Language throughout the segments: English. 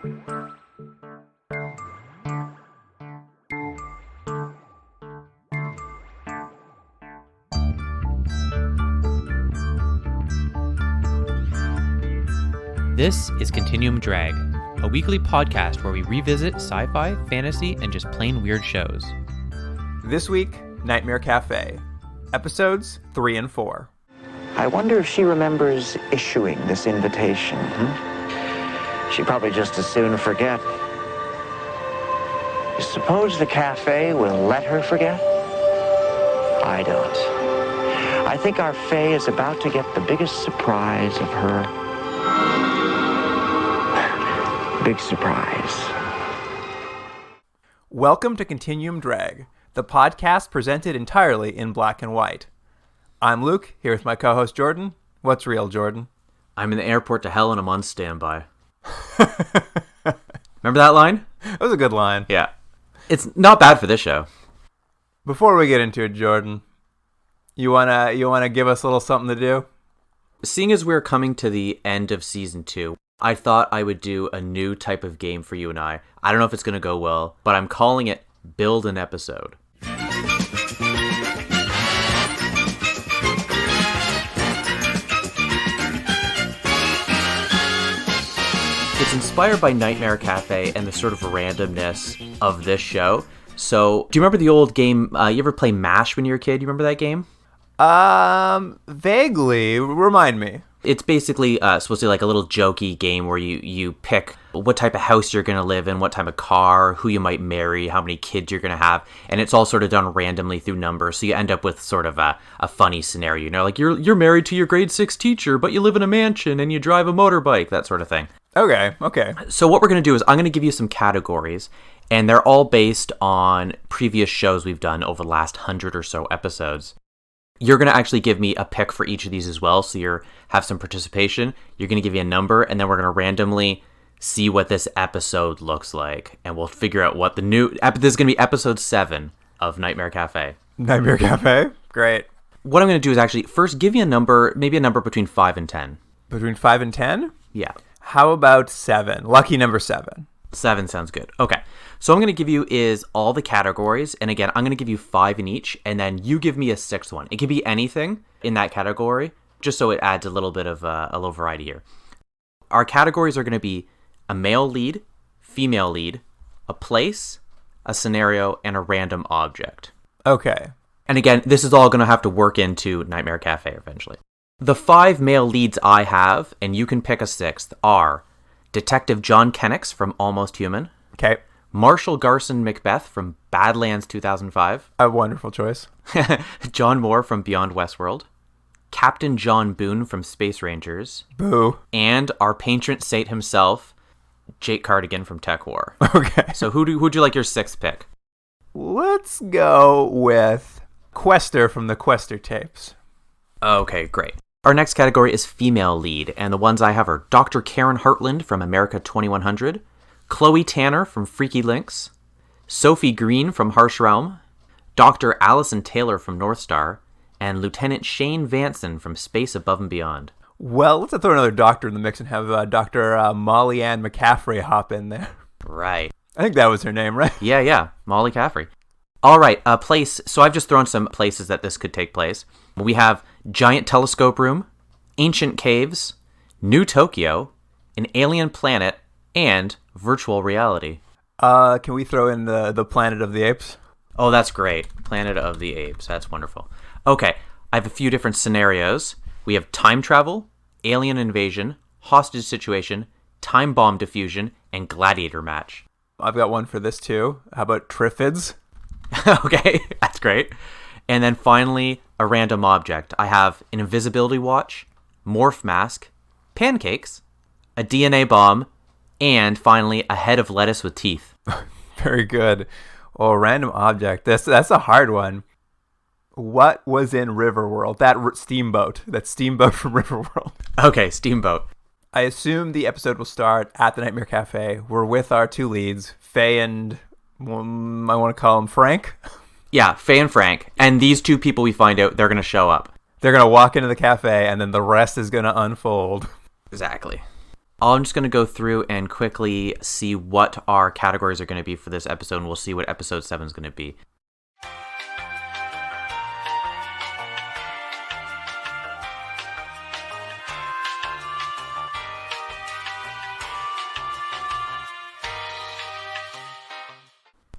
This is Continuum Drag, a weekly podcast where we revisit sci-fi, fantasy, and just plain weird shows. This week, Nightmare Café, episodes 3 and 4. I wonder if she remembers issuing this invitation. She'd probably just as soon forget. You suppose the cafe will let her forget? I don't. I think our Faye is about to get the biggest surprise of her. Big surprise. Welcome to Continuum Drag, the podcast presented entirely in black and white. I'm Luke, here with my co-host Jordan. What's real, Jordan? I'm in the airport to hell and I'm on standby. Remember that line? That was a good line. Yeah. It's not bad for this show. Before we get into it, Jordan, you wanna give us a little something to do? Seeing as we're coming to the end of season 2, I thought I would do a new type of game for you and I. I don't know if it's going to go well, but I'm calling it Build an Episode. It's inspired by Nightmare Café and the sort of randomness of this show. So, do you remember the old game, you ever play MASH when you were a kid? You remember that game? Vaguely. Remind me. It's basically supposed to be like a little jokey game where you pick what type of house you're going to live in, what type of car, who you might marry, how many kids you're going to have, and it's all sort of done randomly through numbers, so you end up with sort of a funny scenario. You know, like you're married to your grade 6 teacher, but you live in a mansion and you drive a motorbike, that sort of thing. Okay. So what we're going to do is I'm going to give you some categories, and they're all based on previous shows we've done over the last 100 or so episodes. You're going to actually give me a pick for each of these as well, so you have some participation. You're going to give me a number, and then we're going to randomly see what this episode looks like, and we'll figure out what the new... This is going to be episode 7 of Nightmare Café. Nightmare Café? Great. What I'm going to do is actually first give you a number, maybe a number between 5 and 10. Between 5 and 10? Yeah. How about 7? Lucky number 7. 7 sounds good. Okay. So I'm going to give you is all the categories. And again, I'm going to give you 5 in each. And then you give me a 6th one. It could be anything in that category, just so it adds a little bit of a little variety here. Our categories are going to be a male lead, female lead, a place, a scenario, and a random object. Okay. And again, this is all going to have to work into Nightmare Café eventually. The 5 male leads I have, and you can pick a 6th, are Detective John Kennicks from Almost Human. Okay. Marshall Garson Macbeth from Badlands 2005. A wonderful choice. John Moore from Beyond Westworld. Captain John Boone from Space Rangers. Boo. And our patron saint himself, Jake Cardigan from Tech War. Okay. So who'd you like your 6th pick? Let's go with Quester from the Quester tapes. Okay, great. Our next category is female lead, and the ones I have are Dr. Karen Hartland from America 2100, Chloe Tanner from Freaky Links, Sophie Green from Harsh Realm, Dr. Allison Taylor from North Star, and Lieutenant Shane Vanson from Space Above and Beyond. Well, let's throw another doctor in the mix and have Dr. Molly Ann McCaffrey hop in there. Right. I think that was her name, right? Yeah, Molly Caffrey. All right, a place. So I've just thrown some places that this could take place. We have Giant Telescope Room, Ancient Caves, New Tokyo, an Alien Planet, and Virtual Reality. Can we throw in the Planet of the Apes? Oh, that's great. Planet of the Apes. That's wonderful. Okay, I have a few different scenarios. We have time travel, alien invasion, hostage situation, time bomb diffusion, and gladiator match. I've got one for this too. How about Triffids? Okay, that's great. And then finally, a random object. I have an invisibility watch, morph mask, pancakes, a DNA bomb, and finally, a head of lettuce with teeth. Very good. Oh, random object. That's a hard one. What was in Riverworld? That steamboat from Riverworld. Okay, steamboat. I assume the episode will start at the Nightmare Café. We're with our 2 leads, Faye and I want to call him Frank. Yeah, Faye and Frank. And these 2 people we find out, they're going to show up. They're going to walk into the cafe, and then the rest is going to unfold. Exactly. I'm just going to go through and quickly see what our categories are going to be for this episode, and we'll see what episode 7 is going to be.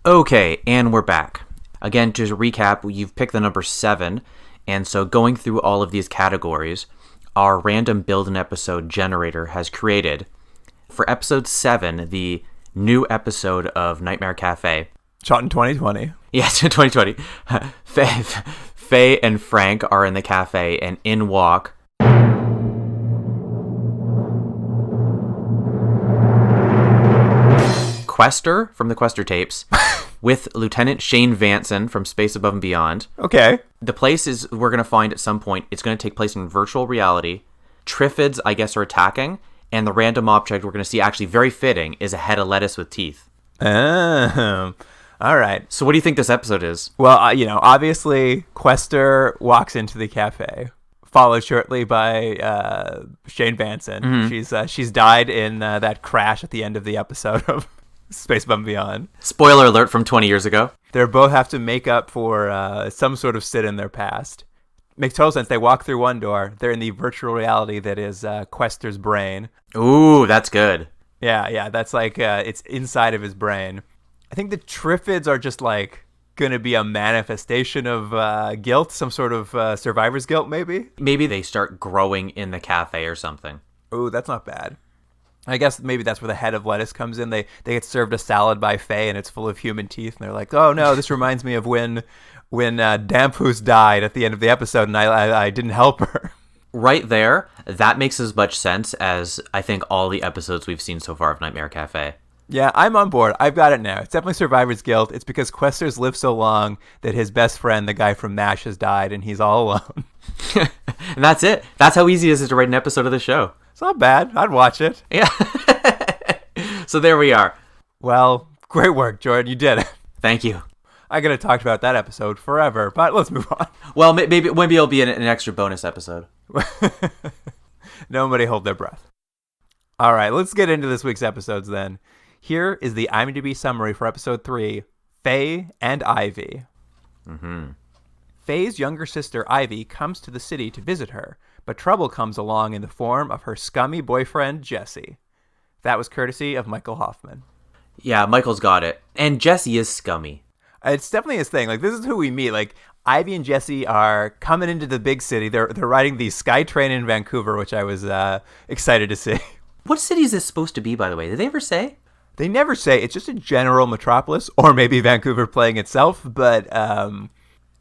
Okay, and we're back. Again, to recap, you've picked the number 7, and so going through all of these categories, our random build an episode generator has created, for episode 7, the new episode of Nightmare Café. Shot in 2020. Yes, in 2020. Faye and Frank are in the cafe, and in walk Quester from the Quester tapes with Lieutenant Shane Vanson from Space Above and Beyond. Okay. The place is, we're going to find at some point, it's going to take place in virtual reality. Triffids, I guess, are attacking, and the random object we're going to see, actually very fitting, is a head of lettuce with teeth. Oh, all right. So what do you think this episode is? Well, obviously, Quester walks into the cafe, followed shortly by Shane Vanson. Mm-hmm. She's died in that crash at the end of the episode of Space Above and Beyond. Spoiler alert from 20 years ago. They both have to make up for some sort of sin in their past. Makes total sense. They walk through one door. They're in the virtual reality that is Quester's brain. Ooh, that's good. Yeah. That's like it's inside of his brain. I think the Triffids are just like going to be a manifestation of guilt, some sort of survivor's guilt, maybe. Maybe they start growing in the cafe or something. Ooh, that's not bad. I guess maybe that's where the head of lettuce comes in. They get served a salad by Faye, and it's full of human teeth, and they're like, "Oh no, this reminds me of when Dampus died at the end of the episode, and I didn't help her." Right there, that makes as much sense as I think all the episodes we've seen so far of Nightmare Café. Yeah, I'm on board. I've got it now. It's definitely survivor's guilt. It's because Quester's lived so long that his best friend, the guy from MASH, has died, and he's all alone. And that's it. That's how easy it is to write an episode of the show. It's not bad. I'd watch it. Yeah. So there we are. Well, great work, Jordan. You did it. Thank you. I could have talked about that episode forever, but let's move on. Well, maybe it'll be an extra bonus episode. Nobody hold their breath. All right, let's get into this week's episodes then. Here is the IMDb summary for episode 3, Faye and Ivy. Mm-hmm. Faye's younger sister, Ivy, comes to the city to visit her, but trouble comes along in the form of her scummy boyfriend, Jesse. That was courtesy of Michael Hoffman. Yeah, Michael's got it. And Jesse is scummy. It's definitely his thing. Like, this is who we meet. Like, Ivy and Jesse are coming into the big city. They're riding the SkyTrain in Vancouver, which I was excited to see. What city is this supposed to be, by the way? Did they ever say? They never say. It's just a general metropolis, or maybe Vancouver playing itself, but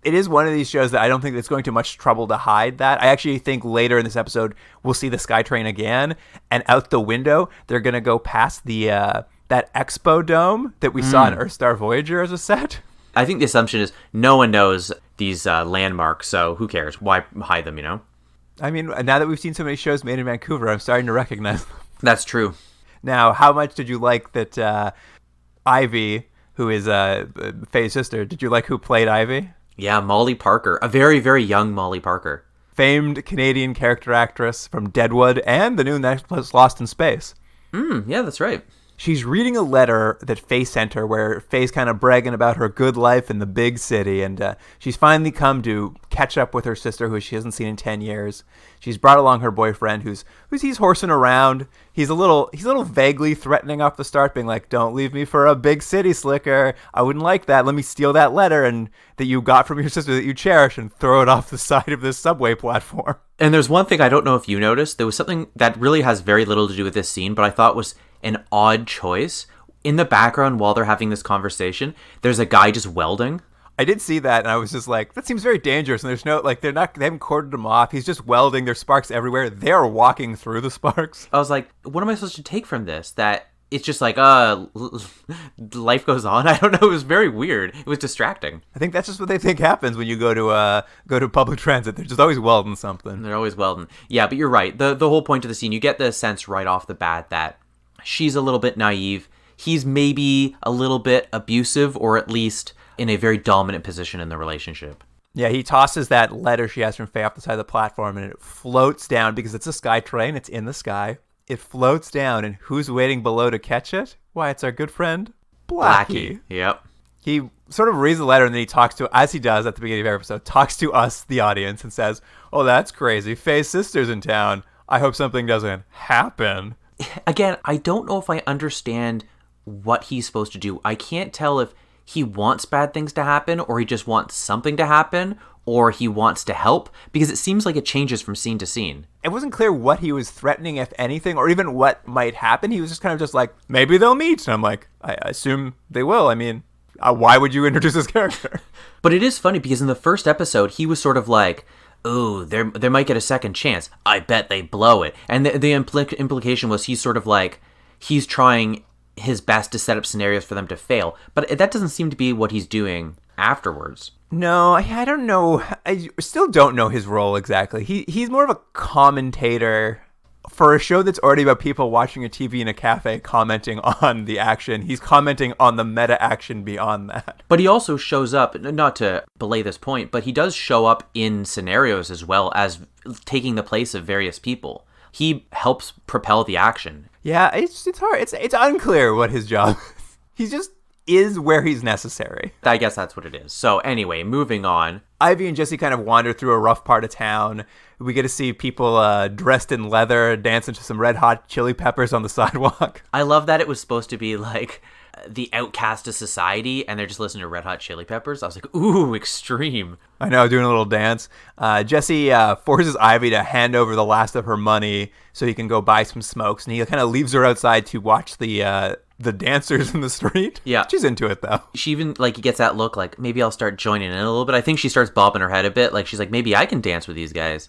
it is one of these shows that I don't think it's going to much trouble to hide that. I actually think later in this episode, we'll see the SkyTrain again, and out the window, they're going to go past the that Expo Dome that we saw in Earthstar Voyager as a set. I think the assumption is no one knows these landmarks, so who cares? Why hide them, you know? I mean, now that we've seen so many shows made in Vancouver, I'm starting to recognize them. That's true. Now, how much did you like that Ivy, who is Faye's sister, did you like who played Ivy? Yeah, Molly Parker. A very, very young Molly Parker. Famed Canadian character actress from Deadwood and the new Netflix Lost in Space. Yeah, that's right. She's reading a letter that Faye sent her where Faye's kind of bragging about her good life in the big city, and she's finally come to catch up with her sister, who she hasn't seen in 10 years. She's brought along her boyfriend, who's he's horsing around. He's a little vaguely threatening off the start, being like, "Don't leave me for a big city slicker. I wouldn't like that. Let me steal that letter and that you got from your sister that you cherish and throw it off the side of this subway platform." And there's one thing I don't know if you noticed. There was something that really has very little to do with this scene, but I thought was an odd choice. In the background, while they're having this conversation, there's a guy just welding. I did see that, and I was just like, that seems very dangerous. And there's no, like, they haven't cordoned him off. He's just welding. There's sparks everywhere. They're walking through the sparks. I was like, what am I supposed to take from this? That it's just like, life goes on. I don't know. It was very weird. It was distracting. I think that's just what they think happens when you go to public transit. They're just always welding something. They're always welding. Yeah, but you're right. The whole point of the scene, you get the sense right off the bat that she's a little bit naive. He's maybe a little bit abusive, or at least in a very dominant position in the relationship. Yeah, he tosses that letter she has from Faye off the side of the platform, and it floats down because it's a SkyTrain. It's in the sky. It floats down, and who's waiting below to catch it? Why, it's our good friend, Blackie. Yep. He sort of reads the letter, and then he talks to, as he does at the beginning of every episode, talks to us, the audience, and says, "Oh, that's crazy. Faye's sister's in town. I hope something doesn't happen." Again, I don't know if I understand what he's supposed to do. I can't tell if he wants bad things to happen, or he just wants something to happen, or he wants to help, because it seems like it changes from scene to scene. It wasn't clear what he was threatening, if anything, or even what might happen. He was just kind of just like, maybe they'll meet. And I'm like, I assume they will. I mean, why would you introduce this character? But it is funny because in the first episode, he was sort of like, "Oh, they might get a second chance. I bet they blow it." And the implication was he's sort of like, he's trying his best to set up scenarios for them to fail. But that doesn't seem to be what he's doing afterwards. No, I don't know. I still don't know his role exactly. He's more of a commentator. For a show that's already about people watching a TV in a cafe commenting on the action, he's commenting on the meta action beyond that. But he also shows up, not to belay this point, but he does show up in scenarios as well as taking the place of various people. He helps propel the action. Yeah, it's hard. It's unclear what his job is. He just is where he's necessary. I guess that's what it is. So anyway, moving on. Ivy and Jesse kind of wander through a rough part of town. We get to see people dressed in leather dancing to some Red Hot Chili Peppers on the sidewalk. I love that it was supposed to be like the outcast of society, and they're just listening to Red Hot Chili Peppers. I was like, ooh, extreme. I know, doing a little dance. Jesse forces Ivy to hand over the last of her money so he can go buy some smokes, and he kind of leaves her outside to watch the dancers in the street. Yeah. She's into it, though. She even, like, gets that look like, maybe I'll start joining in a little bit. I think she starts bobbing her head a bit. Like, she's like, maybe I can dance with these guys.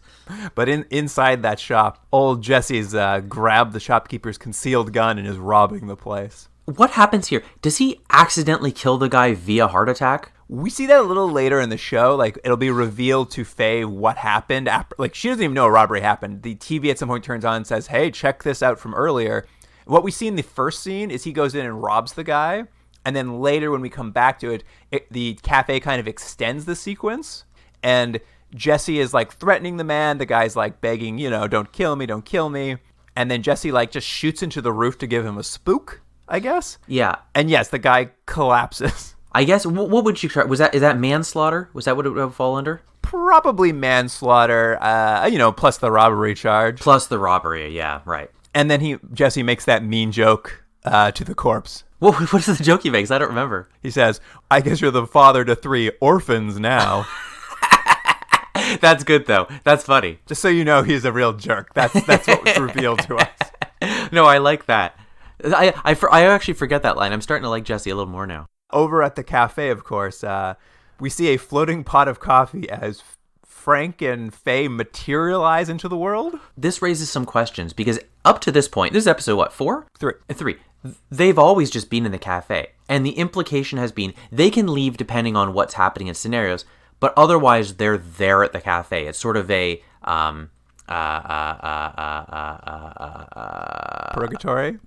But inside that shop, old Jesse's grabbed the shopkeeper's concealed gun and is robbing the place. What happens here? Does he accidentally kill the guy via heart attack? We see that a little later in the show. Like, it'll be revealed to Faye what happened. Like, she doesn't even know a robbery happened. The TV at some point turns on and says, "Hey, check this out from earlier." What we see in the first scene is he goes in and robs the guy. And then later when we come back to it, the cafe kind of extends the sequence. And Jesse is, like, threatening the man. The guy's, like, begging, "Don't kill me, don't kill me." And then Jesse, like, just shoots into the roof to give him a spook, I guess. Yeah. And yes, the guy collapses. I guess, what would you try? Is that manslaughter? Was that what it would fall under? Probably manslaughter, plus the robbery charge. Plus the robbery, yeah, right. And then Jesse makes that mean joke to the corpse. What is the joke he makes? I don't remember. He says, "I guess you're the father to 3 orphans now." That's good, though. That's funny. Just so you know, he's a real jerk. That's what was revealed to us. No, I like that. I actually forget that line. I'm starting to like Jesse a little more now. Over at the cafe, of course, we see a floating pot of coffee as Frank and Faye materialize into the world. This raises some questions because up to this point, this is episode what, 4? 3. They've always just been in the cafe. And the implication has been they can leave depending on what's happening in scenarios, but otherwise they're there at the cafe. It's sort of a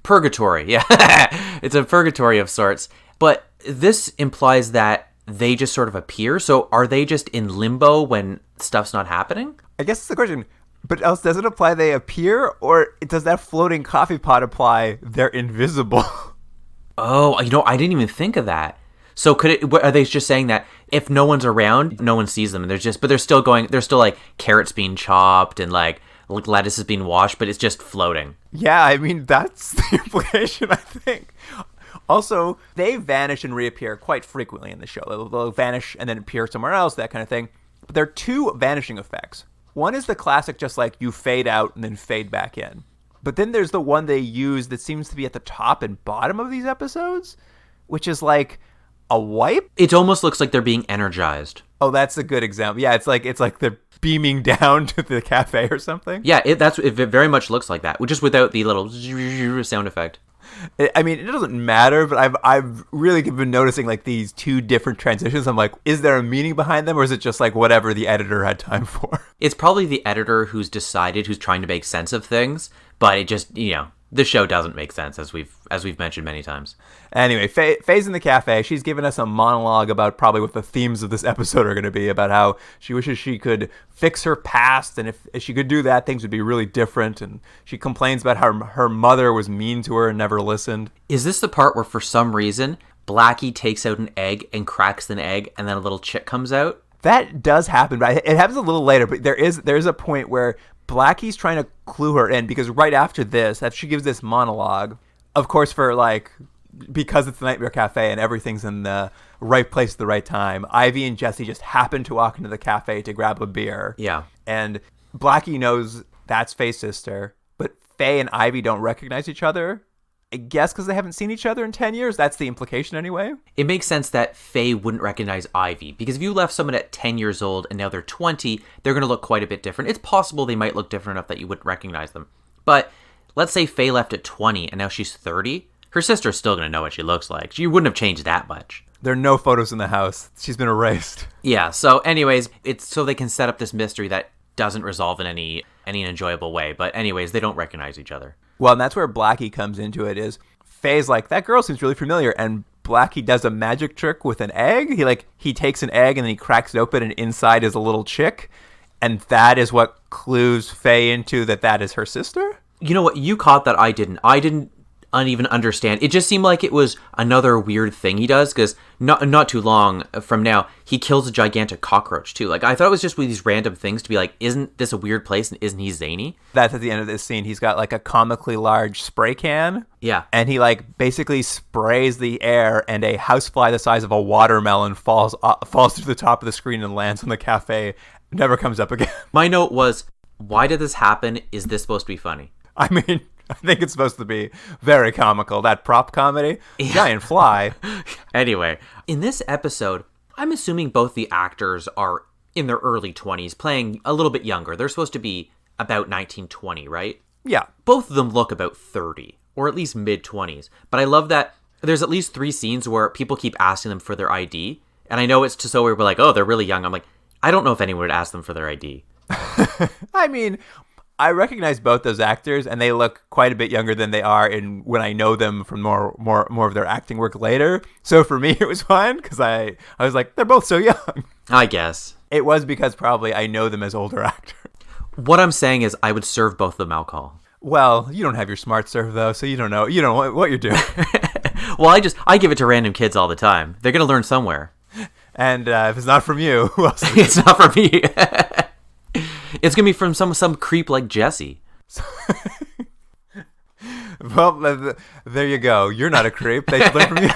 Purgatory, yeah. It's a purgatory of sorts. But this implies that they just sort of appear. So are they just in limbo when stuff's not happening? I guess it's the question. But else, does it apply they appear? Or does that floating coffee pot apply they're invisible? Oh, I didn't even think of that. So are they just saying that if no one's around, no one sees them? And they're still like carrots being chopped and like lettuce is being washed, but it's just floating. Yeah, I mean, that's the implication, I think. Also, they vanish and reappear quite frequently in the show. They'll vanish and then appear somewhere else, that kind of thing. But there are 2 vanishing effects. One is the classic, just like you fade out and then fade back in. But then there's the one they use that seems to be at the top and bottom of these episodes, which is like a wipe. It almost looks like they're being energized. Oh, that's a good example. Yeah, it's like they're beaming down to the cafe or something. Yeah, it very much looks like that, just without the little sound effect. I mean, it doesn't matter, but I've really been noticing like these 2 different transitions. I'm like, is there a meaning behind them, or is it just like whatever the editor had time for? It's probably the editor who's trying to make sense of things, but it just, the show doesn't make sense, as we've mentioned many times. Anyway, Faye's in the cafe. She's giving us a monologue about probably what the themes of this episode are going to be, about how she wishes she could fix her past, and if she could do that, things would be really different. And she complains about how her mother was mean to her and never listened. Is this the part where, for some reason, Blackie takes out an egg and cracks an egg, and then a little chick comes out? That does happen, but it happens a little later. But there's a point where Blackie's trying to clue her in, because right after this, after she gives this monologue, of course, because it's the Nightmare Cafe and everything's in the right place at the right time, Ivy and Jesse just happen to walk into the cafe to grab a beer. Yeah. And Blackie knows that's Faye's sister, but Faye and Ivy don't recognize each other. I guess because they haven't seen each other in 10 years. That's the implication anyway. It makes sense that Faye wouldn't recognize Ivy, because if you left someone at 10 years old and now they're 20, they're going to look quite a bit different. It's possible they might look different enough that you wouldn't recognize them. But let's say Faye left at 20 and now she's 30. Her sister's still going to know what she looks like. She wouldn't have changed that much. There are no photos in the house. She's been erased. Yeah, so anyways, it's so they can set up this mystery that doesn't resolve in any enjoyable way. But anyways, they don't recognize each other. Well, and that's where Blackie comes into it. Is Faye's like, that girl seems really familiar, and Blackie does a magic trick with an egg. He takes an egg and then he cracks it open, and inside is a little chick, and that is what clues Faye into that is her sister. You know what? You caught that. I didn't even understand. It just seemed like it was another weird thing he does, because not too long from now, he kills a gigantic cockroach too. Like, I thought it was just with these random things to be like, isn't this a weird place and isn't he zany? That's at the end of this scene. He's got like a comically large spray can. Yeah. And he basically sprays the air, and a housefly the size of a watermelon falls through the top of the screen and lands on the cafe. Never comes up again. My note was, why did this happen? Is this supposed to be funny? I mean, I think it's supposed to be very comical. That prop comedy, giant fly. Anyway, in this episode, I'm assuming both the actors are in their early 20s, playing a little bit younger. They're supposed to be about 19, 20, right? Yeah. Both of them look about 30, or at least mid-20s. But I love that there's at least 3 scenes where people keep asking them for their ID. And I know it's just so we're like, oh, they're really young. I'm like, I don't know if anyone would ask them for their ID. I mean, I recognize both those actors, and they look quite a bit younger than they are when I know them from more of their acting work later. So for me, it was fine, because I was like, they're both so young. I guess. It was because probably I know them as older actors. What I'm saying is I would serve both of them alcohol. Well, you don't have your smart serve, though, so you don't know what you're doing. Well, I give it to random kids all the time. They're going to learn somewhere. And if it's not from you, who else? It's not from me. It's going to be from some creep like Jesse. Well, there you go. You're not a creep. They should learn from you.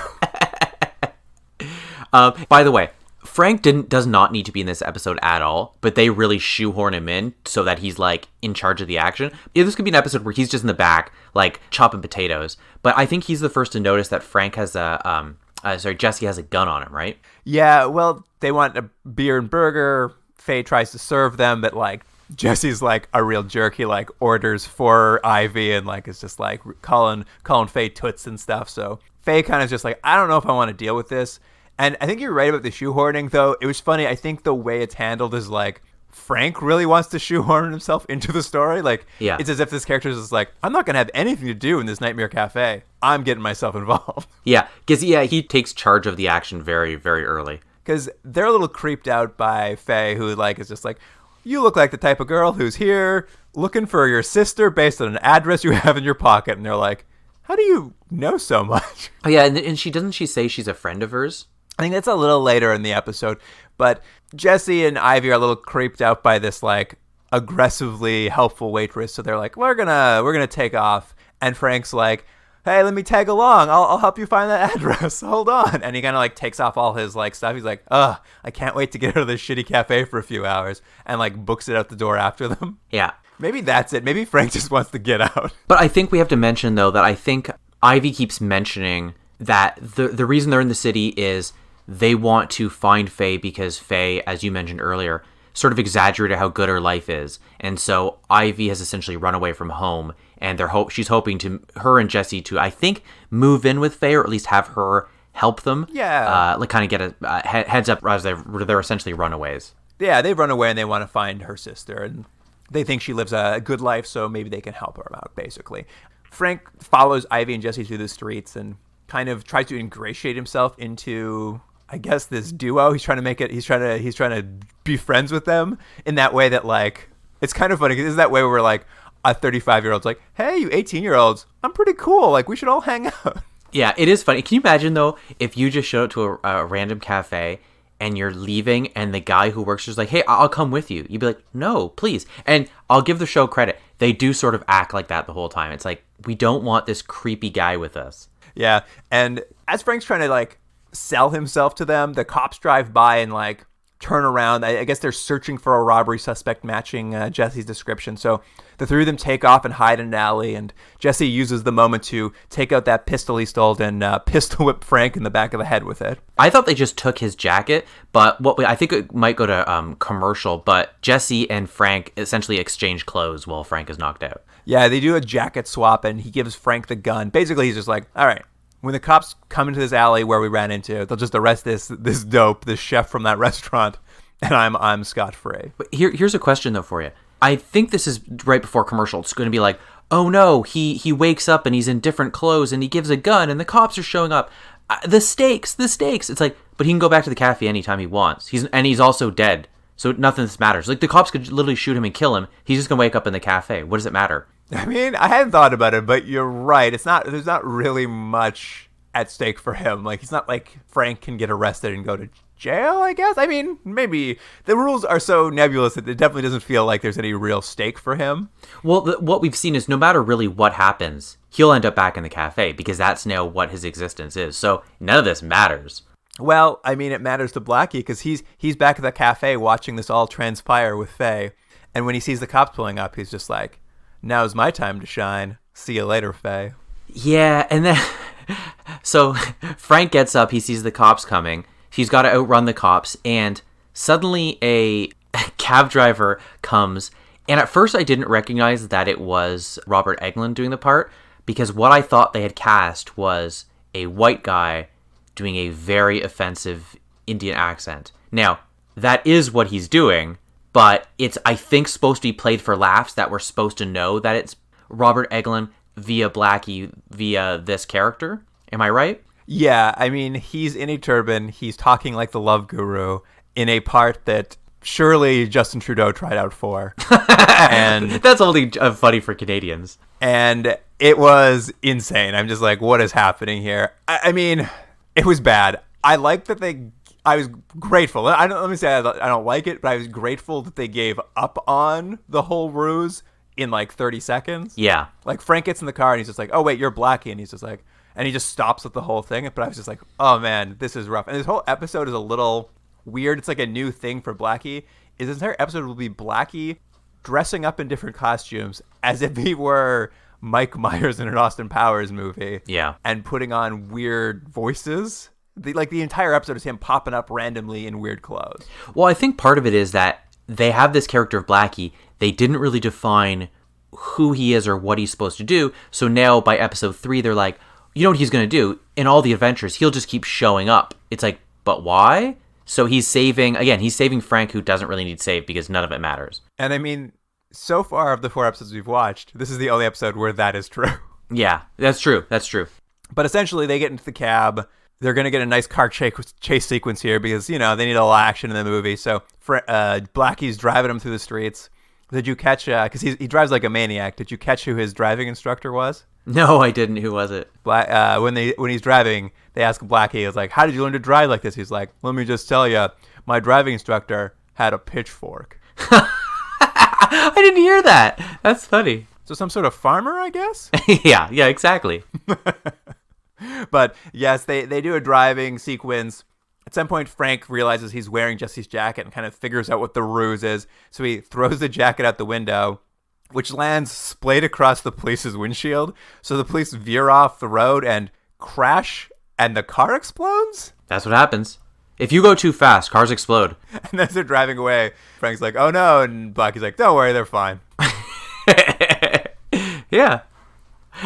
By the way, Frank does not need to be in this episode at all, but they really shoehorn him in so that he's like in charge of the action. Yeah, this could be an episode where he's just in the back, like chopping potatoes. But I think he's the first to notice that Frank has Jesse has a gun on him, right? Yeah, well, they want a beer and burger. Faye tries to serve them, but Jesse's a real jerk. He orders for Ivy and is just calling Faye toots and stuff. So Faye kind of just I don't know if I want to deal with this. And I think you're right about the shoehorning, though. It was funny. I think the way it's handled is Frank really wants to shoehorn himself into the story. Yeah. It's as if this character is just I'm not going to have anything to do in this Nightmare Cafe. I'm getting myself involved. Yeah, because he takes charge of the action very, very early. Because they're a little creeped out by Faye, who is just you look like the type of girl who's here looking for your sister based on an address you have in your pocket. And they're like, how do you know so much? Oh, yeah, and she say she's a friend of hers? I think that's a little later in the episode, but Jesse and Ivy are a little creeped out by this aggressively helpful waitress. So they're we're gonna take off, and Frank's hey, let me tag along. I'll help you find that address. Hold on. And he kind of takes off all his stuff. He's I can't wait to get out of this shitty cafe for a few hours, and books it out the door after them. Yeah. Maybe that's it. Maybe Frank just wants to get out. But I think we have to mention, though, that I think Ivy keeps mentioning that the reason they're in the city is they want to find Faye because Faye, as you mentioned earlier, sort of exaggerated how good her life is. And so Ivy has essentially run away from home, and she's hoping her and Jesse to, I think, move in with Faye, or at least have her help them. Yeah. Kind of get a heads up as they're essentially runaways. Yeah, they've run away and they want to find her sister, and they think she lives a good life, so maybe they can help her out, basically. Frank follows Ivy and Jesse through the streets and kind of tries to ingratiate himself into, I guess, this duo. He's trying to be friends with them in that way that, like, it's kind of funny because it's that way where, like, a 35-year-old's like, hey, you 18-year-olds, I'm pretty cool. Like, we should all hang out. Yeah, it is funny. Can you imagine, though, if you just showed up to a random cafe and you're leaving and the guy who works there's like, hey, I'll come with you. You'd be like, no, please. And I'll give the show credit. They do sort of act like that the whole time. It's like, we don't want this creepy guy with us. Yeah, and as Frank's trying to, like, sell himself to them, the cops drive by and, like, turn around. I guess they're searching for a robbery suspect matching Jesse's description. So the three of them take off and hide in an alley, and Jesse uses the moment to take out that pistol he stole and pistol whip Frank in the back of the head with it. I thought they just took his jacket, but I think it might go to commercial, but Jesse and Frank essentially exchange clothes while Frank is knocked out. Yeah, they do a jacket swap, and he gives Frank the gun. Basically, he's just like, all right, when the cops come into this alley where we ran into, they'll just arrest this dope, this chef from that restaurant, and I'm scot-free. But here's a question, though, for you. I think this is right before commercial. It's going to be like, oh, no, he wakes up and he's in different clothes and he gives a gun and the cops are showing up. The stakes. It's like, but he can go back to the cafe anytime he wants. He's also dead, so nothing matters. Like, the cops could literally shoot him and kill him. He's just going to wake up in the cafe. What does it matter? I mean, I hadn't thought about it, but you're right. There's not really much at stake for him. Like, it's not like Frank can get arrested and go to jail, I guess. I mean, maybe the rules are so nebulous that it definitely doesn't feel like there's any real stake for him. Well, what we've seen is no matter really what happens, he'll end up back in the cafe because that's now what his existence is. So none of this matters. Well, I mean, it matters to Blackie because he's back at the cafe watching this all transpire with Faye. And when he sees the cops pulling up, he's just like, now's my time to shine. See you later, Faye. Yeah, and then so Frank gets up, he sees the cops coming. He's got to outrun the cops, and suddenly a cab driver comes. And at first I didn't recognize that it was Robert Englund doing the part, because what I thought they had cast was a white guy doing a very offensive Indian accent. Now, that is what he's doing, but it's, I think, supposed to be played for laughs, that we're supposed to know that it's Robert Englund via Blackie via this character. Am I right? Yeah, I mean, he's in a turban. He's talking like the love guru in a part that surely Justin Trudeau tried out for. And that's only funny for Canadians. And it was insane. I'm just like, what is happening here? I mean, it was bad. I like that I was grateful. Let me say I don't like it, but I was grateful that they gave up on the whole ruse in like 30 seconds. Yeah. Like, Frank gets in the car and he's just like, oh, wait, you're Blackie. And he's just like, and he just stops with the whole thing. But I was just like, oh, man, this is rough. And this whole episode is a little weird. It's like a new thing for Blackie. This entire episode will be Blackie dressing up in different costumes as if he were Mike Myers in an Austin Powers movie. Yeah. And putting on weird voices. The entire episode is him popping up randomly in weird clothes. Well, I think part of it is that they have this character of Blackie. They didn't really define who he is or what he's supposed to do. So now by episode 3, they're like, you know what he's going to do? In all the adventures, he'll just keep showing up. It's like, but why? So he's saving Frank, who doesn't really need saved because none of it matters. And I mean, so far of the 4 episodes we've watched, this is the only episode where that is true. Yeah, that's true. But essentially, they get into the cab. They're going to get a nice car chase sequence here because, you know, they need a lot of action in the movie. So Blackie's driving him through the streets. Did you catch, because he drives like a maniac, did you catch who his driving instructor was? No, I didn't. Who was it? When he's driving, they ask Blackie, it's like, how did you learn to drive like this? He's like, let me just tell you, my driving instructor had a pitchfork. I didn't hear that. That's funny. So some sort of farmer, I guess? yeah, exactly. But yes, they do a driving sequence. At some point, Frank realizes he's wearing Jesse's jacket and kind of figures out what the ruse is. So he throws the jacket out the window, which lands splayed across the police's windshield. So the police veer off the road and crash, and the car explodes? That's what happens. If you go too fast, cars explode. And as they're driving away, Frank's like, oh no, and Blackie's like, don't worry, they're fine. Yeah.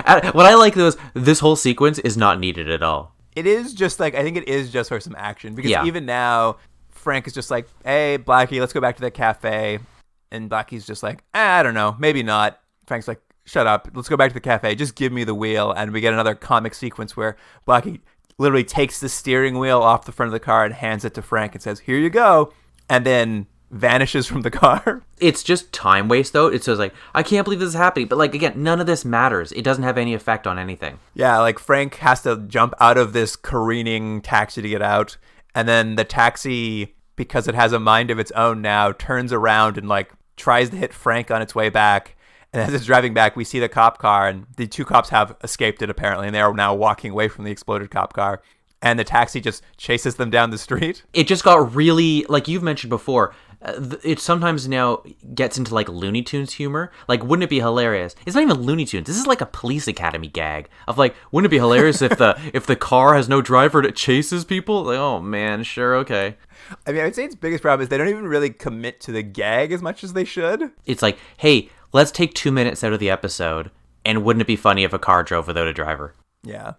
What I like, though, is this whole sequence is not needed at all. It is just like, I think it is just for some action. Because Yeah. even now, Frank is just like, hey, Blackie, let's go back to the cafe. And Blackie's just like, I don't know, maybe not. Frank's like, shut up. Let's go back to the cafe. Just give me the wheel. And we get another comic sequence where Blackie literally takes the steering wheel off the front of the car and hands it to Frank and says, here you go. And then vanishes from the car. It's just time waste, though. It says, like, I can't believe this is happening. But, like, again, none of this matters. It doesn't have any effect on anything. Yeah, like Frank has to jump out of this careening taxi to get out. And then the taxi, because it has a mind of its own now, turns around and, like, tries to hit Frank on its way back. And as it's driving back, we see the cop car, and the two cops have escaped it, apparently, and they are now walking away from the exploded cop car. And the taxi just chases them down the street. It just got really, like you've mentioned before, it sometimes now gets into like Looney Tunes humor. Like, wouldn't it be hilarious? It's not even Looney Tunes. This is like a Police Academy gag of like, wouldn't it be hilarious if the car has no driver and it chases people? Like, oh man, sure, okay. I mean, I would say its biggest problem is they don't even really commit to the gag as much as they should. It's like, hey, let's take 2 minutes out of the episode, and wouldn't it be funny if a car drove without a driver? Yeah.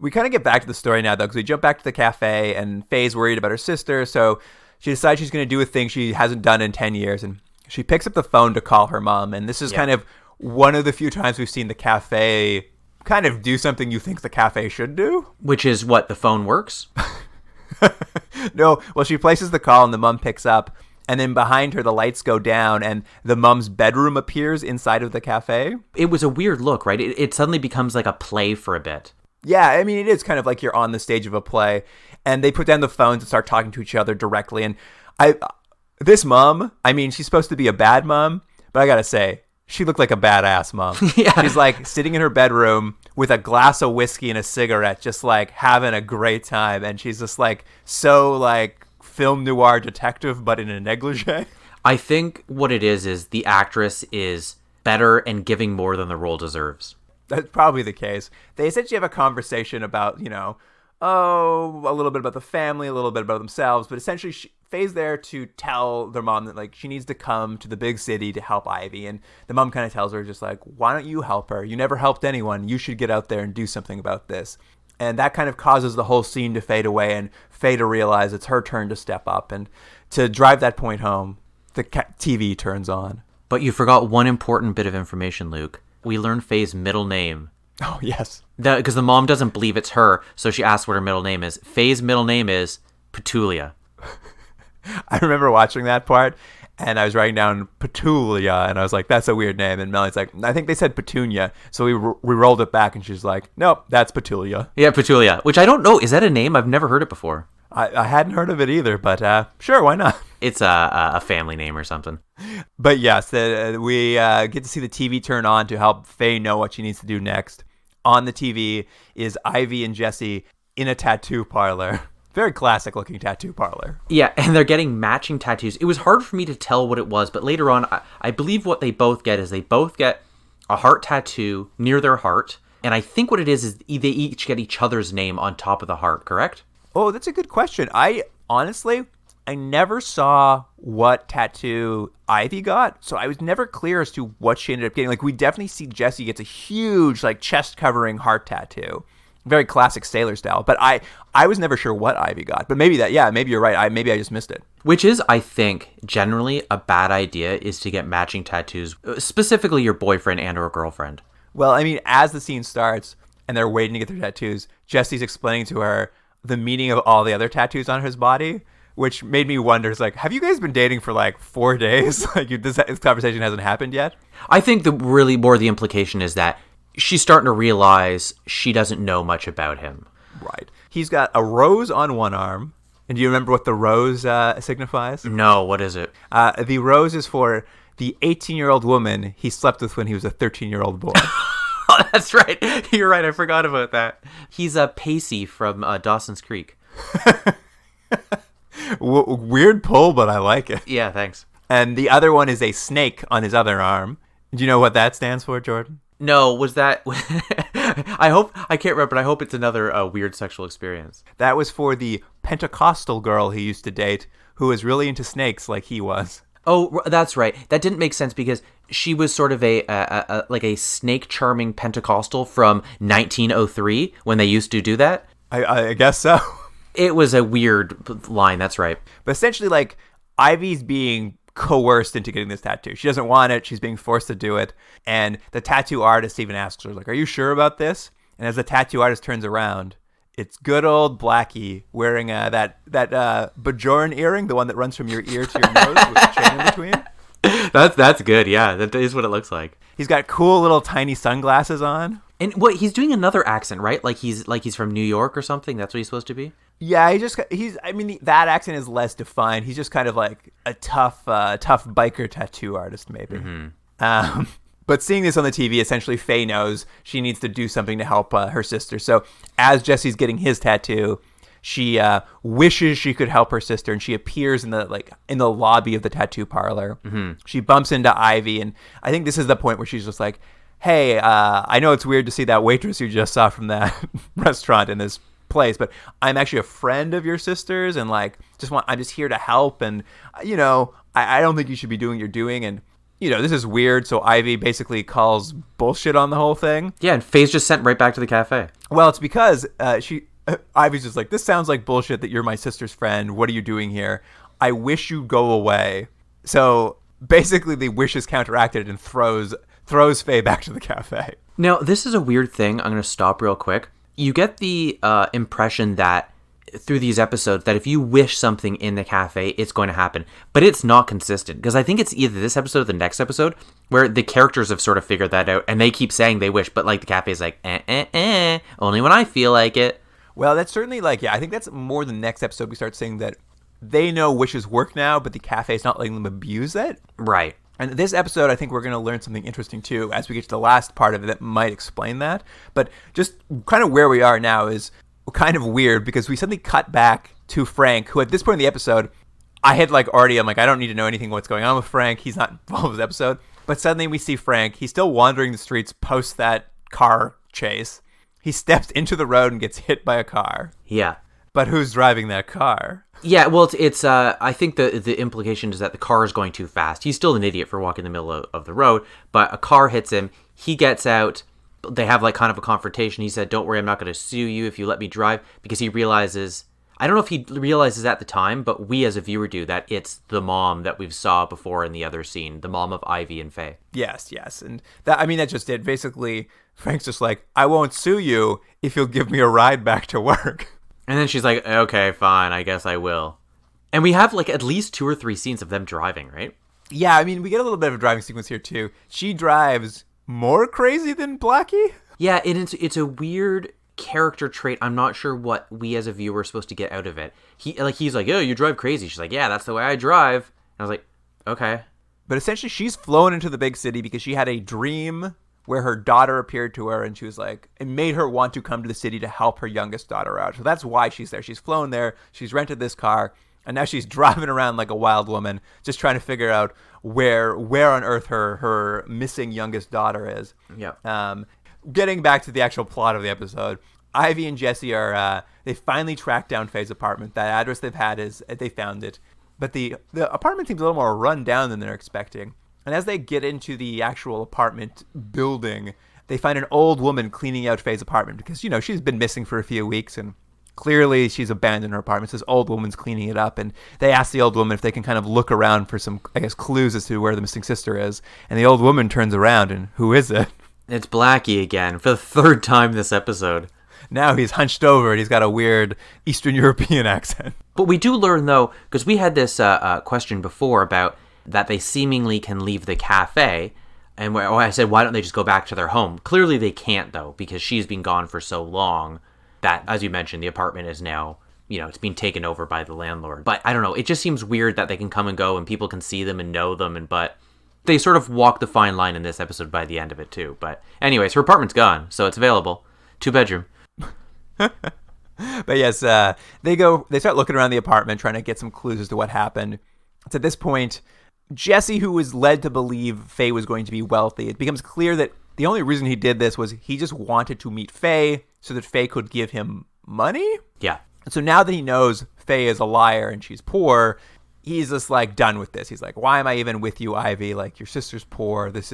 We kind of get back to the story now, though, because we jump back to the cafe, and Faye's worried about her sister, so she decides she's going to do a thing she hasn't done in 10 years, and she picks up the phone to call her mom, and this is kind of one of the few times we've seen the cafe kind of do something you think the cafe should do. Which is what, the phone works? No, well, she places the call, and the mom picks up, and then behind her, the lights go down, and the mom's bedroom appears inside of the cafe. It was a weird look, right? It suddenly becomes like a play for a bit. Yeah, I mean, it is kind of like you're on the stage of a play, and they put down the phones and start talking to each other directly. And this mom, I mean, she's supposed to be a bad mom, but I gotta say, she looked like a badass mom. Yeah. She's like sitting in her bedroom with a glass of whiskey and a cigarette, just like having a great time. And she's just like so like film noir detective, but in a negligee. I think what it is the actress is better and giving more than the role deserves. That's probably the case. They essentially have a conversation about, a little bit about the family, a little bit about themselves, but essentially Faye's there to tell their mom that, like, she needs to come to the big city to help Ivy, and the mom kind of tells her, just like, why don't you help her? You never helped anyone. You should get out there and do something about this. And that kind of causes the whole scene to fade away, and Faye to realize it's her turn to step up, and to drive that point home, the TV turns on. But you forgot one important bit of information, Luke. We learn Faye's middle name. Oh, yes. Because the mom doesn't believe it's her, so she asks what her middle name is. Faye's middle name is Petulia. I remember watching that part, and I was writing down Petulia, and I was like, that's a weird name. And Melanie's like, I think they said Petunia. So we rolled it back, and she's like, nope, that's Petulia. Yeah, Petulia, which I don't know. Is that a name? I've never heard it before. I hadn't heard of it either, but sure, why not? It's a family name or something. But yes, we get to see the TV turn on to help Faye know what she needs to do next. On the TV is Ivy and Jesse in a tattoo parlor. Very classic looking tattoo parlor. Yeah, and they're getting matching tattoos. It was hard for me to tell what it was, but later on, I believe what they both get is they both get a heart tattoo near their heart. And I think what it is they each get each other's name on top of the heart, correct? Oh, that's a good question. I never saw what tattoo Ivy got, so I was never clear as to what she ended up getting. Like, we definitely see Jesse gets a huge, like, chest-covering heart tattoo. Very classic sailor style. But I was never sure what Ivy got. But maybe maybe you're right. Maybe I just missed it. Which is, I think, generally a bad idea is to get matching tattoos, specifically your boyfriend and or girlfriend. Well, I mean, as the scene starts and they're waiting to get their tattoos, Jesse's explaining to her the meaning of all the other tattoos on his body, which made me wonder, it's like, have you guys been dating for like 4 days? Like, this conversation hasn't happened yet? I think really more the implication is that she's starting to realize she doesn't know much about him. Right. He's got a rose on one arm. And do you remember what the rose signifies? No, what is it? The rose is for the 18-year-old woman he slept with when he was a 13-year-old boy. Oh, that's right. You're right. I forgot about that. He's a Pacey from Dawson's Creek. Weird pull, but I like it. Yeah, thanks. And the other one is a snake on his other arm. Do you know what that stands for, Jordan? No, was that... I can't remember, but I hope it's another weird sexual experience. That was for the Pentecostal girl he used to date who was really into snakes like he was. Oh, that's right. That didn't make sense because she was sort of a snake charming Pentecostal from 1903 when they used to do that. I guess so. It was a weird line. That's right. But essentially, like, Ivy's being coerced into getting this tattoo. She doesn't want it. She's being forced to do it. And the tattoo artist even asks her, like, are you sure about this? And as the tattoo artist turns around, it's good old Blackie wearing that Bajorn earring, the one that runs from your ear to your nose with a chain in between. That's good. Yeah, that is what it looks like. He's got cool little tiny sunglasses on. And what he's doing another accent, right? Like he's from New York or something. That's what he's supposed to be. Yeah, that accent is less defined. He's just kind of like a tough biker tattoo artist, maybe. Mm-hmm. But seeing this on the TV, essentially Faye knows she needs to do something to help her sister. So as Jesse's getting his tattoo, she wishes she could help her sister, and she appears in the lobby of the tattoo parlor. Mm-hmm. She bumps into Ivy, and I think this is the point where she's just like, hey, I know it's weird to see that waitress you just saw from that restaurant in this place, but I'm actually a friend of your sister's, and like I'm just here to help, and I don't think you should be doing what you're doing, and this is weird. So Ivy basically calls bullshit on the whole thing. Yeah, and Faye's just sent right back to the cafe. Well, it's because Ivy's just like, this sounds like bullshit that you're my sister's friend. What are you doing here? I wish you'd go away. So basically the wish is counteracted and throws Faye back to the cafe. Now, this is a weird thing. I'm going to stop real quick. You get the impression that through these episodes that if you wish something in the cafe, it's going to happen. But it's not consistent, because I think it's either this episode or the next episode where the characters have sort of figured that out, and they keep saying they wish, but like the cafe's like, only when I feel like it. Well, that's certainly I think that's more the next episode we start saying that they know wishes work now, but the cafe's not letting them abuse it. Right. And this episode, I think we're going to learn something interesting too as we get to the last part of it that might explain that. But just kind of where we are now is kind of weird, because we suddenly cut back to Frank, who at this point in the episode, I'm like, I don't need to know anything what's going on with Frank. He's not involved with this episode. But suddenly we see Frank. He's still wandering the streets post that car chase. He steps into the road and gets hit by a car. Yeah. But who's driving that car? Yeah, well, it's I think the implication is that the car is going too fast. He's still an idiot for walking in the middle of the road, but a car hits him. He gets out. They have like kind of a confrontation. He said, don't worry, I'm not going to sue you if you let me drive, because he realizes, I don't know if he realizes at the time, but we as a viewer do, that it's the mom that we've saw before in the other scene, the mom of Ivy and Faye. Yes. And that's just it. Basically, Frank's just like, I won't sue you if you'll give me a ride back to work. And then she's like, okay, fine, I guess I will. And we have like at least 2 or 3 scenes of them driving, right? Yeah, I mean, we get a little bit of a driving sequence here too. She drives more crazy than Blackie. Yeah, and it's a weird character trait. I'm not sure what we as a viewer are supposed to get out of it. He's like, oh, you drive crazy. She's like, yeah, that's the way I drive. And I was like, okay. But essentially, she's flown into the big city because she had a dream where her daughter appeared to her, and she was like, it made her want to come to the city to help her youngest daughter out. So that's why she's there. She's flown there. She's rented this car, and now she's driving around like a wild woman, just trying to figure out where on earth her missing youngest daughter is. Yeah. Getting back to the actual plot of the episode, Ivy and Jesse they finally tracked down Faye's apartment. That address they've had they found it. But the apartment seems a little more run down than they're expecting. And as they get into the actual apartment building, they find an old woman cleaning out Faye's apartment because, she's been missing for a few weeks, and clearly she's abandoned her apartment. So this old woman's cleaning it up, and they ask the old woman if they can kind of look around for some, I guess, clues as to where the missing sister is. And the old woman turns around, and who is it? It's Blackie again, for the 3rd time this episode. Now he's hunched over, and he's got a weird Eastern European accent. But we do learn, though, because we had this question before about that they seemingly can leave the cafe, and I said, why don't they just go back to their home? Clearly they can't, though, because she's been gone for so long that, as you mentioned, the apartment is now, it's being taken over by the landlord. But I don't know, it just seems weird that they can come and go and people can see them and know them, but they sort of walk the fine line in this episode by the end of it, too. But anyways, her apartment's gone, so it's available. 2-bedroom. But yes, they start looking around the apartment, trying to get some clues as to what happened. It's at this point, Jesse, who was led to believe Faye was going to be wealthy, it becomes clear that the only reason he did this was he just wanted to meet Faye so that Faye could give him money. Yeah. And so now that he knows Faye is a liar and she's poor, he's just like done with this. He's like, why am I even with you, Ivy? Like, your sister's poor. This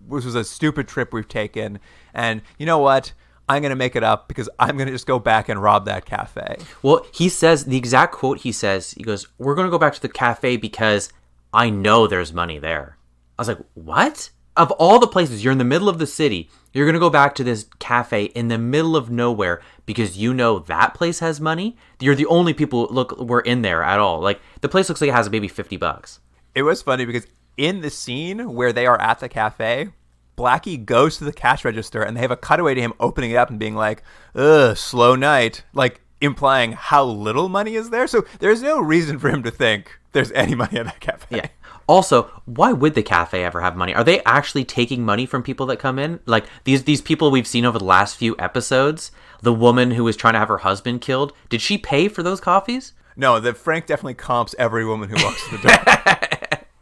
was a stupid trip we've taken. And you know what? I'm going to make it up because I'm going to just go back and rob that cafe. Well, he says, the exact quote he says, he goes, we're going to go back to the cafe because I know there's money there. I was like, what? Of all the places, you're in the middle of the city. You're going to go back to this cafe in the middle of nowhere because you know that place has money? You're the only people were in there at all. Like, the place looks like it has maybe $50. It was funny because in the scene where they are at the cafe, Blackie goes to the cash register and they have a cutaway to him opening it up and being like, ugh, slow night. Like, implying how little money is there. So there's no reason for him to think there's any money at that cafe. Yeah. Also, why would the cafe ever have money? Are they actually taking money from people that come in? Like, these people we've seen over the last few episodes, the woman who was trying to have her husband killed, did she pay for those coffees? No, Frank definitely comps every woman who walks to the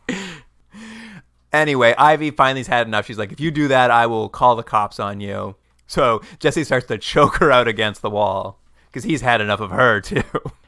door. Anyway, Ivy finally's had enough. She's like, if you do that, I will call the cops on you. So Jesse starts to choke her out against the wall because he's had enough of her, too.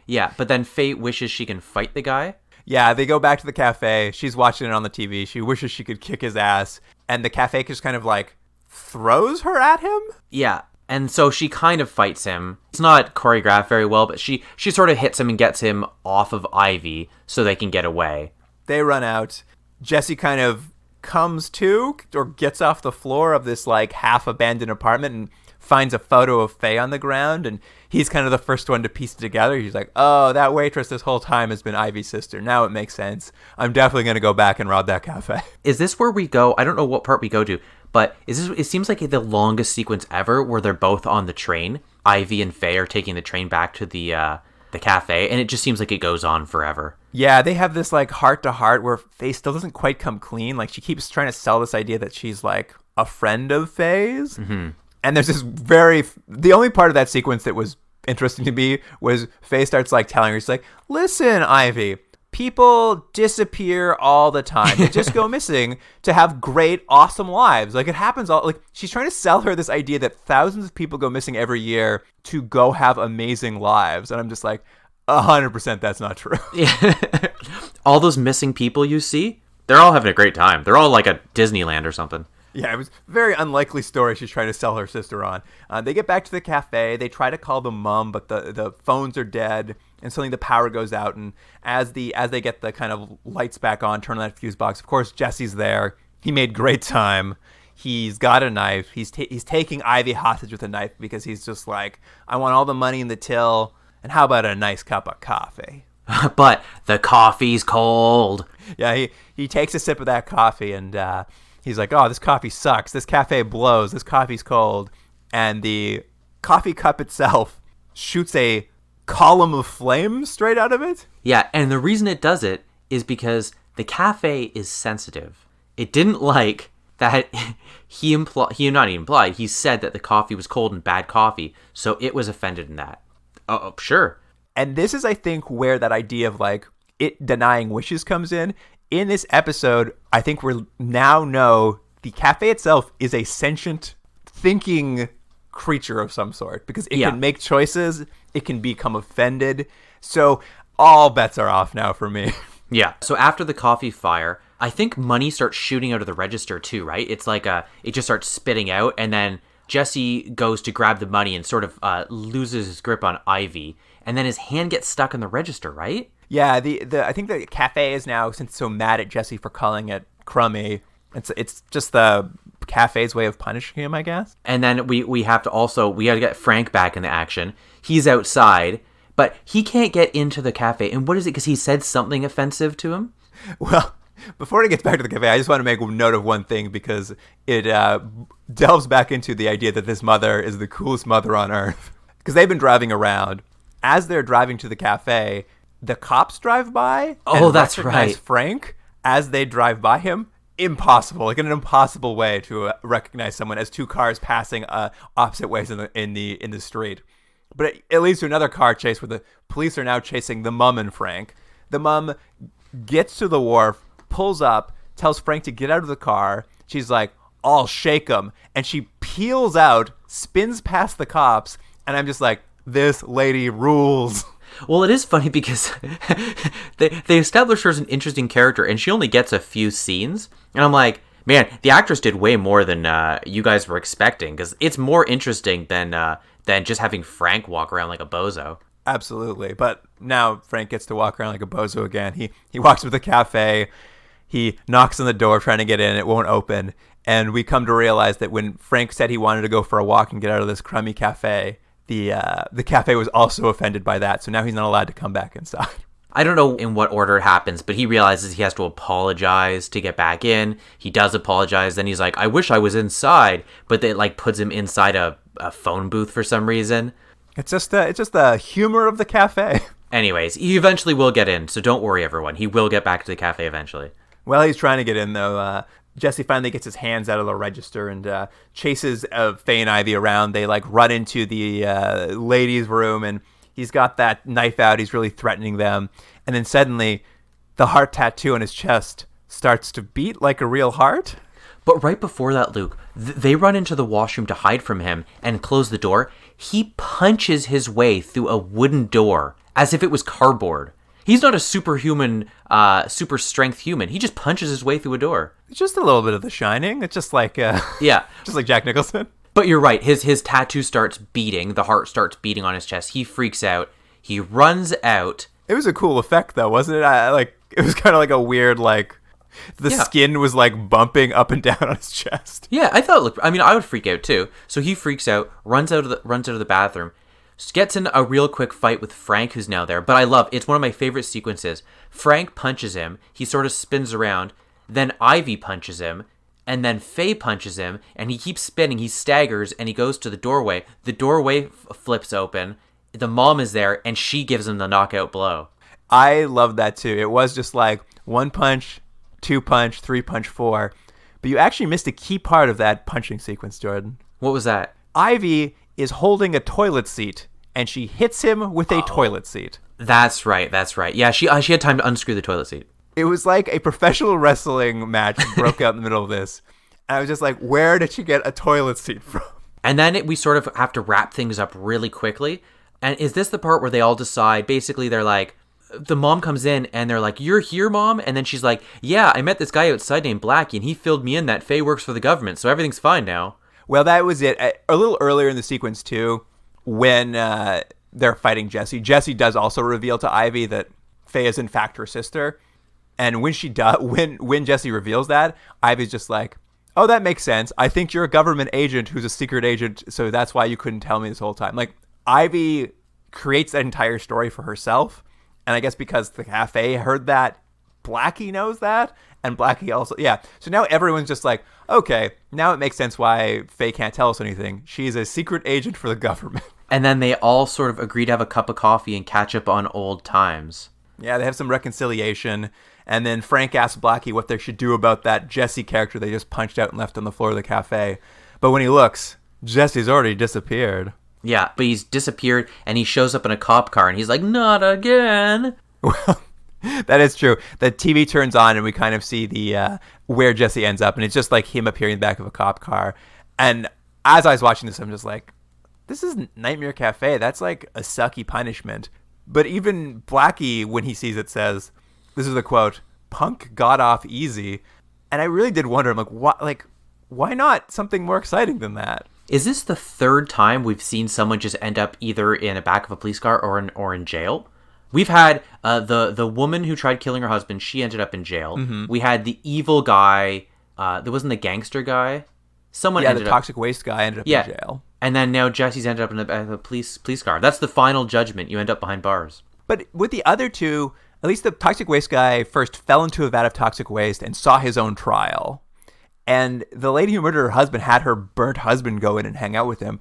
Yeah, but then Fate wishes she can fight the guy. Yeah, they go back to the cafe. She's watching it on the TV. She wishes she could kick his ass. And the cafe just kind of like throws her at him. Yeah. And so she kind of fights him. It's not choreographed very well, but she sort of hits him and gets him off of Ivy so they can get away. They run out. Jesse kind of comes to or gets off the floor of this like half abandoned apartment and finds a photo of Faye on the ground, and he's kind of the first one to piece it together. He's like, oh, that waitress this whole time has been Ivy's sister. Now it makes sense. I'm definitely going to go back and rob that cafe. Is this where we go? I don't know what part we go to, but it seems like the longest sequence ever where they're both on the train. Ivy and Faye are taking the train back to the cafe, and it just seems like it goes on forever. Yeah, they have this like heart-to-heart where Faye still doesn't quite come clean. Like, she keeps trying to sell this idea that she's like a friend of Faye's. Mm-hmm. And there's this the only part of that sequence that was interesting to me was Faye starts like telling her, she's like, listen, Ivy, people disappear all the time. They just go missing to have great, awesome lives. Like, it happens all, like, she's trying to sell her this idea that thousands of people go missing every year to go have amazing lives. And I'm just like, 100% that's not true. Yeah. All those missing people you see, they're all having a great time. They're all like at Disneyland or something. Yeah, it was a very unlikely story she's trying to sell her sister on. They get back to the cafe. They try to call the mom, but the phones are dead, and suddenly the power goes out. And as they get the kind of lights back on, turn on that fuse box, of course, Jesse's there. He made great time. He's got a knife. He's taking Ivy hostage with a knife because he's just like, I want all the money in the till, and how about a nice cup of coffee? But the coffee's cold. Yeah, he takes a sip of that coffee, and he's like, oh, this coffee sucks. This cafe blows. This coffee's cold. And the coffee cup itself shoots a column of flame straight out of it. Yeah, and the reason it does it is because the cafe is sensitive. It didn't like that he said that the coffee was cold and bad coffee, so it was offended in that. Oh, sure. And this is, I think, where that idea of like it denying wishes comes in. In this episode, I think we now know the cafe itself is a sentient, thinking creature of some sort because it can make choices. It can become offended. So all bets are off now for me. Yeah. So after the coffee fire, I think money starts shooting out of the register too, right? It's like it just starts spitting out, and then Jesse goes to grab the money and sort of loses his grip on Ivy, and then his hand gets stuck in the register, right? Yeah, I think the cafe is now, since it's so mad at Jesse for calling it crummy, it's just the cafe's way of punishing him, I guess. And then we have to get Frank back in the action. He's outside, but he can't get into the cafe. And what is it? Because he said something offensive to him? Well, before he gets back to the cafe, I just want to make a note of one thing because it delves back into the idea that this mother is the coolest mother on earth. Because they've been driving around. As they're driving to the cafe, the cops drive by. Oh, that's right. Frank as they drive by him. Impossible, like in an impossible way to recognize someone as two cars passing opposite ways in the street. But it leads to another car chase where the police are now chasing the mom and Frank. The mom gets to the wharf, pulls up, tells Frank to get out of the car. She's like, I'll shake him. And she peels out, spins past the cops, and I'm just like, this lady rules. Well, it is funny because they establish her as an interesting character, and she only gets a few scenes. And I'm like, man, the actress did way more than you guys were expecting, because it's more interesting than just having Frank walk around like a bozo. Absolutely. But now Frank gets to walk around like a bozo again. He walks to the cafe. He knocks on the door trying to get in. It won't open. And we come to realize that when Frank said he wanted to go for a walk and get out of this crummy cafe, the cafe was also offended by that. So now he's not allowed to come back inside. I don't know in what order it happens, but he realizes he has to apologize to get back in. He does apologize. Then he's like, I wish I was inside. But it like puts him inside a phone booth for some reason. It's just the humor of the cafe. Anyways, he eventually will get in. So don't worry, everyone. He will get back to the cafe eventually. Well, he's trying to get in, though. Jesse finally gets his hands out of the register and chases Faye and Ivy around. They like run into the ladies' room, and he's got that knife out. He's really threatening them. And then suddenly, the heart tattoo on his chest starts to beat like a real heart. But right before that, Luke, they run into the washroom to hide from him and close the door. He punches his way through a wooden door as if it was cardboard. He's not a superhuman, super strength human. He just punches his way through a door. It's just a little bit of The Shining. It's just like just like Jack Nicholson. But you're right. His tattoo starts beating. The heart starts beating on his chest. He freaks out. He runs out. It was a cool effect, though, wasn't it? It was kind of like a weird, the skin was like bumping up and down on his chest. Yeah, I thought it looked. I mean, I would freak out too. So he freaks out, runs out of the bathroom. Gets in a real quick fight with Frank, who's now there. But I love, it's one of my favorite sequences. Frank punches him. He sort of spins around. Then Ivy punches him. And then Faye punches him. And he keeps spinning. He staggers and he goes to the doorway. The doorway flips open. The mom is there and she gives him the knockout blow. I love that too. It was just like 1 punch, 2 punch, 3 punch, 4. But you actually missed a key part of that punching sequence, Jordan. What was that? Ivy is holding a toilet seat, and she hits him with a toilet seat. That's right. Yeah, she had time to unscrew the toilet seat. It was like a professional wrestling match broke out in the middle of this. And I was just like, where did she get a toilet seat from? And then we sort of have to wrap things up really quickly. And is this the part where they all decide, basically they're like, the mom comes in and they're like, you're here, Mom? And then she's like, yeah, I met this guy outside named Blackie, and he filled me in that Faye works for the government, so everything's fine now. Well, that was it. A little earlier in the sequence, too, when they're fighting Jesse. Jesse does also reveal to Ivy that Faye is, in fact, her sister. And when when Jesse reveals that, Ivy's just like, oh, that makes sense. I think you're a government agent who's a secret agent, so that's why you couldn't tell me this whole time. Like, Ivy creates that entire story for herself. And I guess because the cafe heard that, Blackie knows that. And Blackie also, yeah. So now everyone's just like, okay, now it makes sense why Faye can't tell us anything. She's a secret agent for the government. And then they all sort of agree to have a cup of coffee and catch up on old times. Yeah, they have some reconciliation. And then Frank asks Blackie what they should do about that Jesse character they just punched out and left on the floor of the cafe. But when he looks, Jesse's already disappeared. Yeah, but he's disappeared and he shows up in a cop car and he's like, not again. Well, that is true. The TV turns on and we kind of see the where Jesse ends up, and it's just like him appearing in the back of a cop car. And as I was watching this, I'm just like, this is Nightmare Café. That's like a sucky punishment. But even Blackie, when he sees it, says, this is the quote, "Punk got off easy." And I really did wonder, I'm like, what? Like, why not something more exciting than that? Is this the third time we've seen someone just end up either in the back of a police car or in jail? We've had the woman who tried killing her husband. She ended up in jail. Mm-hmm. We had the evil guy. There wasn't the gangster guy. The toxic waste guy ended up in jail. And then now Jesse's ended up in the police car. That's the final judgment. You end up behind bars. But with the other two, at least the toxic waste guy first fell into a vat of toxic waste and saw his own trial. And the lady who murdered her husband had her burnt husband go in and hang out with him.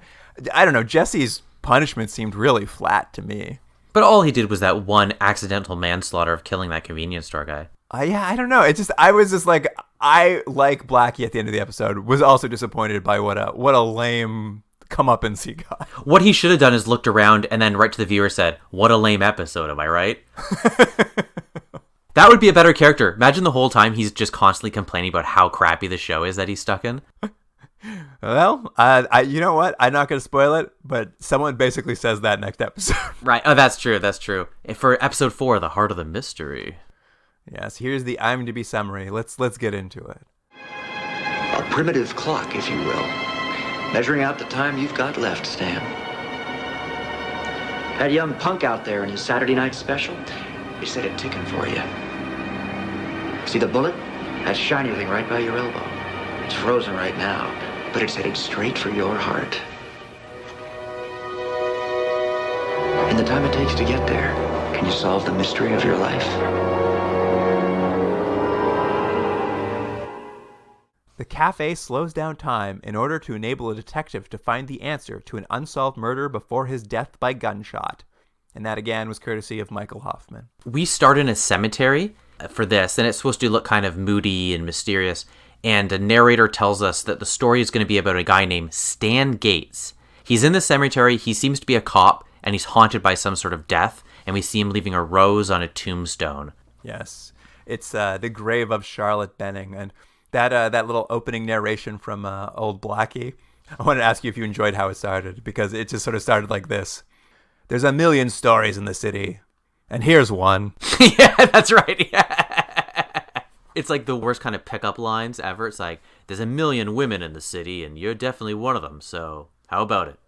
I don't know. Jesse's punishment seemed really flat to me. But all he did was that one accidental manslaughter of killing that convenience store guy. Yeah, I don't know. I was just like, I, like Blackie at the end of the episode, was also disappointed by what a lame comeuppance guy. What he should have done is looked around and then right to the viewer said, what a lame episode, am I right? That would be a better character. Imagine the whole time he's just constantly complaining about how crappy the show is that he's stuck in. Well, you know what? I'm not going to spoil it, but someone basically says that next episode. Right. Oh, that's true. That's true. For episode 4, The Heart of the Mystery. Yes, here's the IMDb summary. Let's get into it. A primitive clock, if you will, measuring out the time you've got left, Stan. That young punk out there in his Saturday night special, he said it ticking for you. See the bullet? That shiny thing right by your elbow. It's frozen right now, but it's headed straight for your heart. In the time it takes to get there, can you solve the mystery of your life? The cafe slows down time in order to enable a detective to find the answer to an unsolved murder before his death by gunshot. And that again was courtesy of Michael Hoffman. We start in a cemetery for this, and it's supposed to look kind of moody and mysterious. And a narrator tells us that the story is going to be about a guy named Stan Gates. He's in the cemetery, he seems to be a cop, and he's haunted by some sort of death, and we see him leaving a rose on a tombstone. Yes, it's the grave of Charlotte Benning, and that little opening narration from old Blackie. I wanted to ask you if you enjoyed how it started, because it just sort of started like this. There's a million stories in the city, and here's one. Yeah, that's right. Yeah. It's like the worst kind of pickup lines ever. It's like, there's a million women in the city, and you're definitely one of them, so how about it?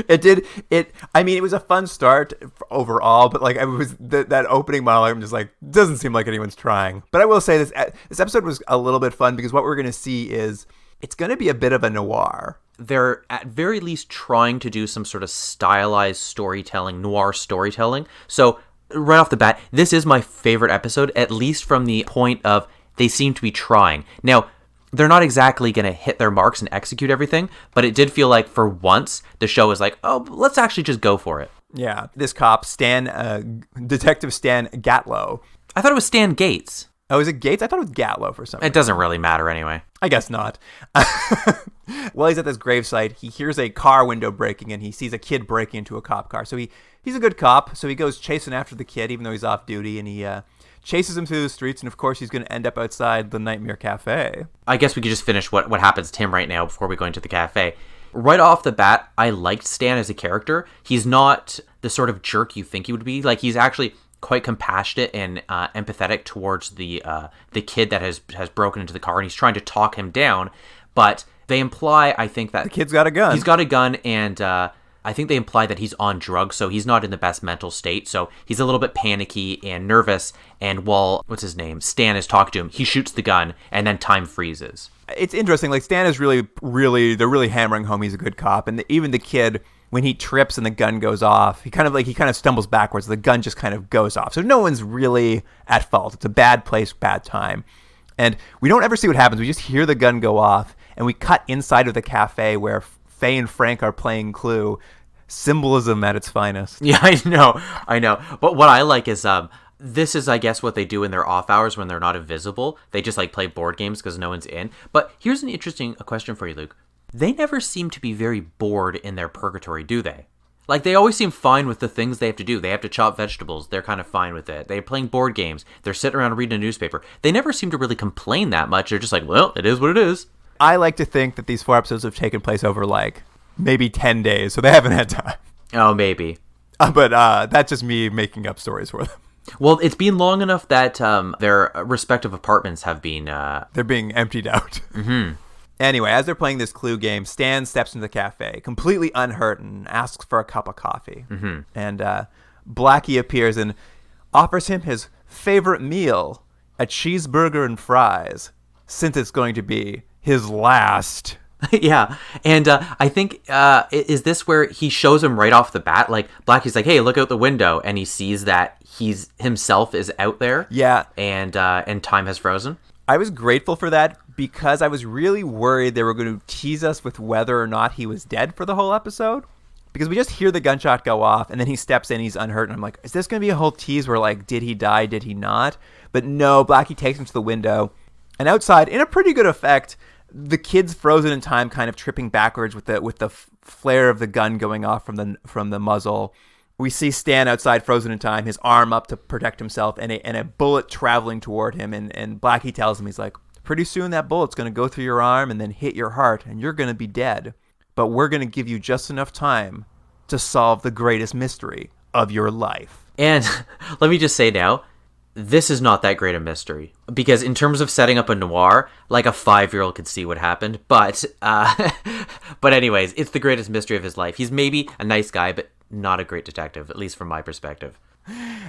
It was a fun start overall, but like it was that opening monologue, I'm just like, doesn't seem like anyone's trying. But I will say this episode was a little bit fun because what we're going to see is it's going to be a bit of a noir. They're at very least trying to do some sort of stylized storytelling, noir storytelling. So right off the bat, this is my favorite episode, at least from the point of they seem to be trying. Now, they're not exactly going to hit their marks and execute everything, but it did feel like for once the show was like, oh, let's actually just go for it. Yeah, this cop, Detective Stan Gatlow. I thought it was Stan Gates. Oh, is it Gates? I thought it was Gatlow for some reason. It doesn't really matter anyway. I guess not. While he's at this gravesite, he hears a car window breaking and he sees a kid breaking into a cop car. So he's a good cop, so he goes chasing after the kid even though he's off duty, and he chases him through the streets, and of course he's going to end up outside the Nightmare Cafe. I guess we could just finish what happens to him right now before we go into the cafe. Right off the bat, I liked Stan as a character. He's not the sort of jerk you think he would be. Like, he's actually quite compassionate and empathetic towards the kid that has broken into the car, and he's trying to talk him down. But they imply, I think, that the kid's got a gun. He's got a gun, and I think they imply that he's on drugs, so he's not in the best mental state. So he's a little bit panicky and nervous. And while Stan is talking to him, he shoots the gun, and then time freezes. It's interesting. Like, Stan is really they're really hammering home he's a good cop, and even the kid, when he trips and the gun goes off, he kind of stumbles backwards. The gun just kind of goes off. So no one's really at fault. It's a bad place, bad time. And we don't ever see what happens. We just hear the gun go off, and we cut inside of the cafe where Faye and Frank are playing Clue. Symbolism at its finest. Yeah, I know. But what I like is this is, I guess, what they do in their off hours when they're not invisible. They just like play board games because no one's in. But here's an interesting question for you, Luke. They never seem to be very bored in their purgatory, do they? Like, they always seem fine with the things they have to do. They have to chop vegetables. They're kind of fine with it. They're playing board games. They're sitting around reading a newspaper. They never seem to really complain that much. They're just like, well, it is what it is. I like to think that these 4 episodes have taken place over, like, maybe 10 days, so they haven't had time. Oh, maybe. But that's just me making up stories for them. Well, it's been long enough that their respective apartments have been... They're being emptied out. Mm-hmm. Anyway, as they're playing this Clue game, Stan steps into the cafe, completely unhurt, and asks for a cup of coffee. Mm-hmm. And Blackie appears and offers him his favorite meal, a cheeseburger and fries, since it's going to be his last... Yeah, and I think, is this where he shows him right off the bat? Like, Blackie's like, hey, look out the window, and he sees that he's himself is out there. Yeah. And time has frozen. I was grateful for that because I was really worried they were going to tease us with whether or not he was dead for the whole episode. Because we just hear the gunshot go off, and then he steps in, he's unhurt, and I'm like, is this going to be a whole tease where, like, did he die, did he not? But no, Blackie takes him to the window, and outside, in a pretty good effect, the kid's frozen in time, kind of tripping backwards with the flare of the gun going off from the muzzle. We see Stan outside, frozen in time, his arm up to protect himself, and a bullet traveling toward him. And Blackie tells him, he's like, pretty soon that bullet's going to go through your arm and then hit your heart, and you're going to be dead. But we're going to give you just enough time to solve the greatest mystery of your life. And let me just say now, this is not that great a mystery, because in terms of setting up a noir, like a 5-year-old could see what happened. But anyways, it's the greatest mystery of his life. He's maybe a nice guy, but not a great detective, at least from my perspective.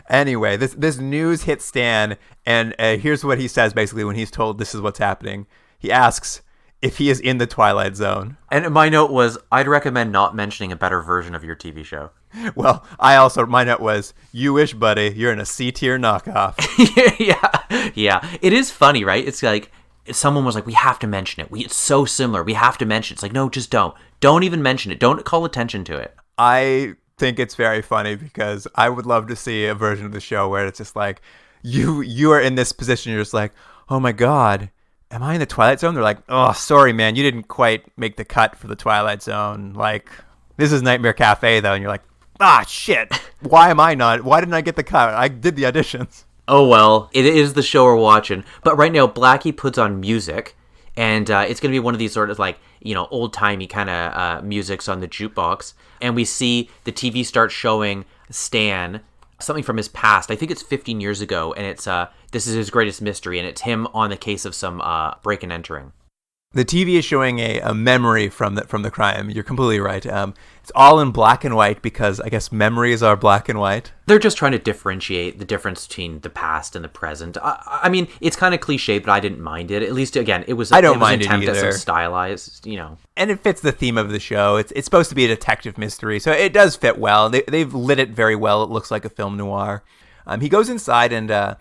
Anyway, this news hits Stan, and here's what he says basically when he's told this is what's happening. He asks if he is in the Twilight Zone. And my note was, I'd recommend not mentioning a better version of your TV show. Well, my note was, you wish, buddy, you're in a C-tier knockoff. Yeah. It is funny, right? It's like, someone was like, we have to mention it. It's so similar. We have to mention it. It's like, no, just don't. Don't even mention it. Don't call attention to it. I think it's very funny because I would love to see a version of the show where it's just like, you are in this position, you're just like, oh my God, am I in the Twilight Zone? They're like, oh, sorry, man, you didn't quite make the cut for the Twilight Zone. Like, this is Nightmare Café, though. And you're like, ah, shit. Why didn't I get the cut? I did the auditions. Oh, well, it is the show we're watching. But right now, Blackie puts on music, and it's going to be one of these sort of like, old-timey kind of musics on the jukebox. And we see the TV start showing Stan something from his past. I think it's 15 years ago, and it's this is his greatest mystery, and it's him on the case of some break and entering. The TV is showing a memory from the crime. You're completely right. It's all in black and white because I guess memories are black and white. They're just trying to differentiate the difference between the past and the present. I mean, it's kind of cliche, but I didn't mind it. At least, again, it was. I don't mind it either. At some stylized, And it fits the theme of the show. It's supposed to be a detective mystery, so it does fit well. They've lit it very well. It looks like a film noir. He goes inside, and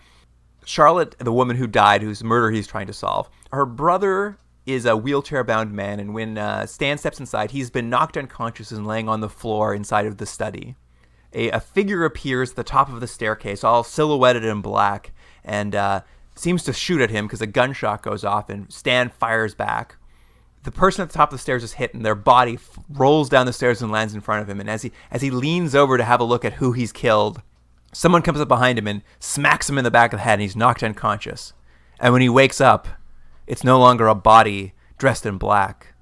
Charlotte, the woman who died, whose murder he's trying to solve, her brother is a wheelchair-bound man, and when Stan steps inside, he's been knocked unconscious and laying on the floor inside of the study. A figure appears at the top of the staircase, all silhouetted in black, and seems to shoot at him because a gunshot goes off, and Stan fires back. The person at the top of the stairs is hit, and their body rolls down the stairs and lands in front of him, and as he leans over to have a look at who he's killed, someone comes up behind him and smacks him in the back of the head, and he's knocked unconscious. And when he wakes up, it's no longer a body dressed in black.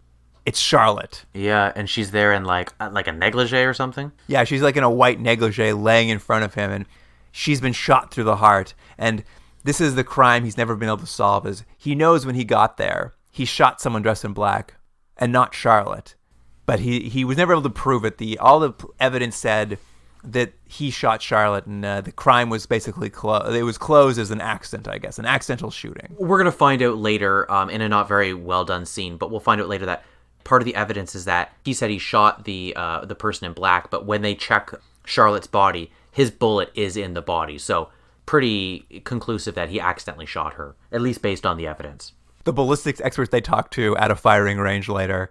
It's Charlotte. Yeah, and she's there in like a negligee or something? Yeah, she's like in a white negligee laying in front of him, and she's been shot through the heart. And this is the crime he's never been able to solve, is he knows when he got there, he shot someone dressed in black and not Charlotte. But he was never able to prove it. All the evidence said that he shot Charlotte, and the crime was basically it was closed as an accident, I guess, an accidental shooting. We're going to find out later in a not very well done scene, but we'll find out later that part of the evidence is that he said he shot the person in black, but when they check Charlotte's body, his bullet is in the body. So pretty conclusive that he accidentally shot her, at least based on the evidence. The ballistics experts they talked to at a firing range later,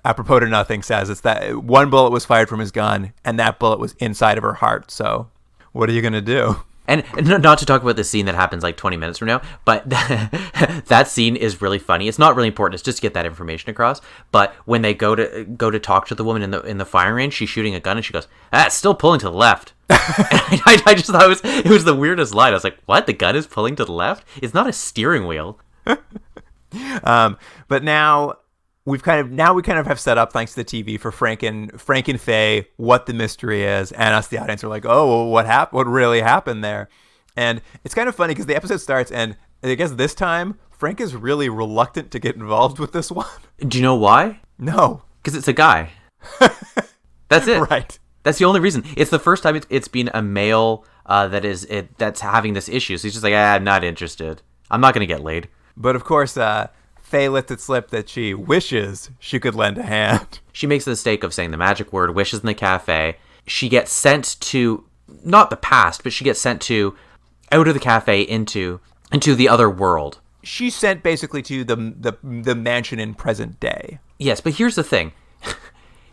apropos to nothing, says it's that one bullet was fired from his gun, and that bullet was inside of her heart. So what are you going to do? And not to talk about the scene that happens like 20 minutes from now, but that scene is really funny. It's not really important. It's just to get that information across. But when they go to talk to the woman in the firing range, she's shooting a gun, and she goes, it's still pulling to the left. I just thought it was the weirdest line. I was like, what? The gun is pulling to the left? It's not a steering wheel. But now we kind of have set up, thanks to the TV, for Frank and Faye what the mystery is, and us, the audience, are like, oh, well, what really happened there? And it's kind of funny because the episode starts, and I guess this time Frank is really reluctant to get involved with this one. Do you know why? No, because it's a guy. That's it. Right. That's the only reason. It's the first time it's been a male that's having this issue. So he's just like, I'm not interested. I'm not going to get laid. But of course, Faye lets it slip that she wishes she could lend a hand. She makes the mistake of saying the magic word, wishes in the cafe. She gets sent to, not the past, but she gets sent to out of the cafe into the other world. She's sent basically to the mansion in present day. Yes, but here's the thing.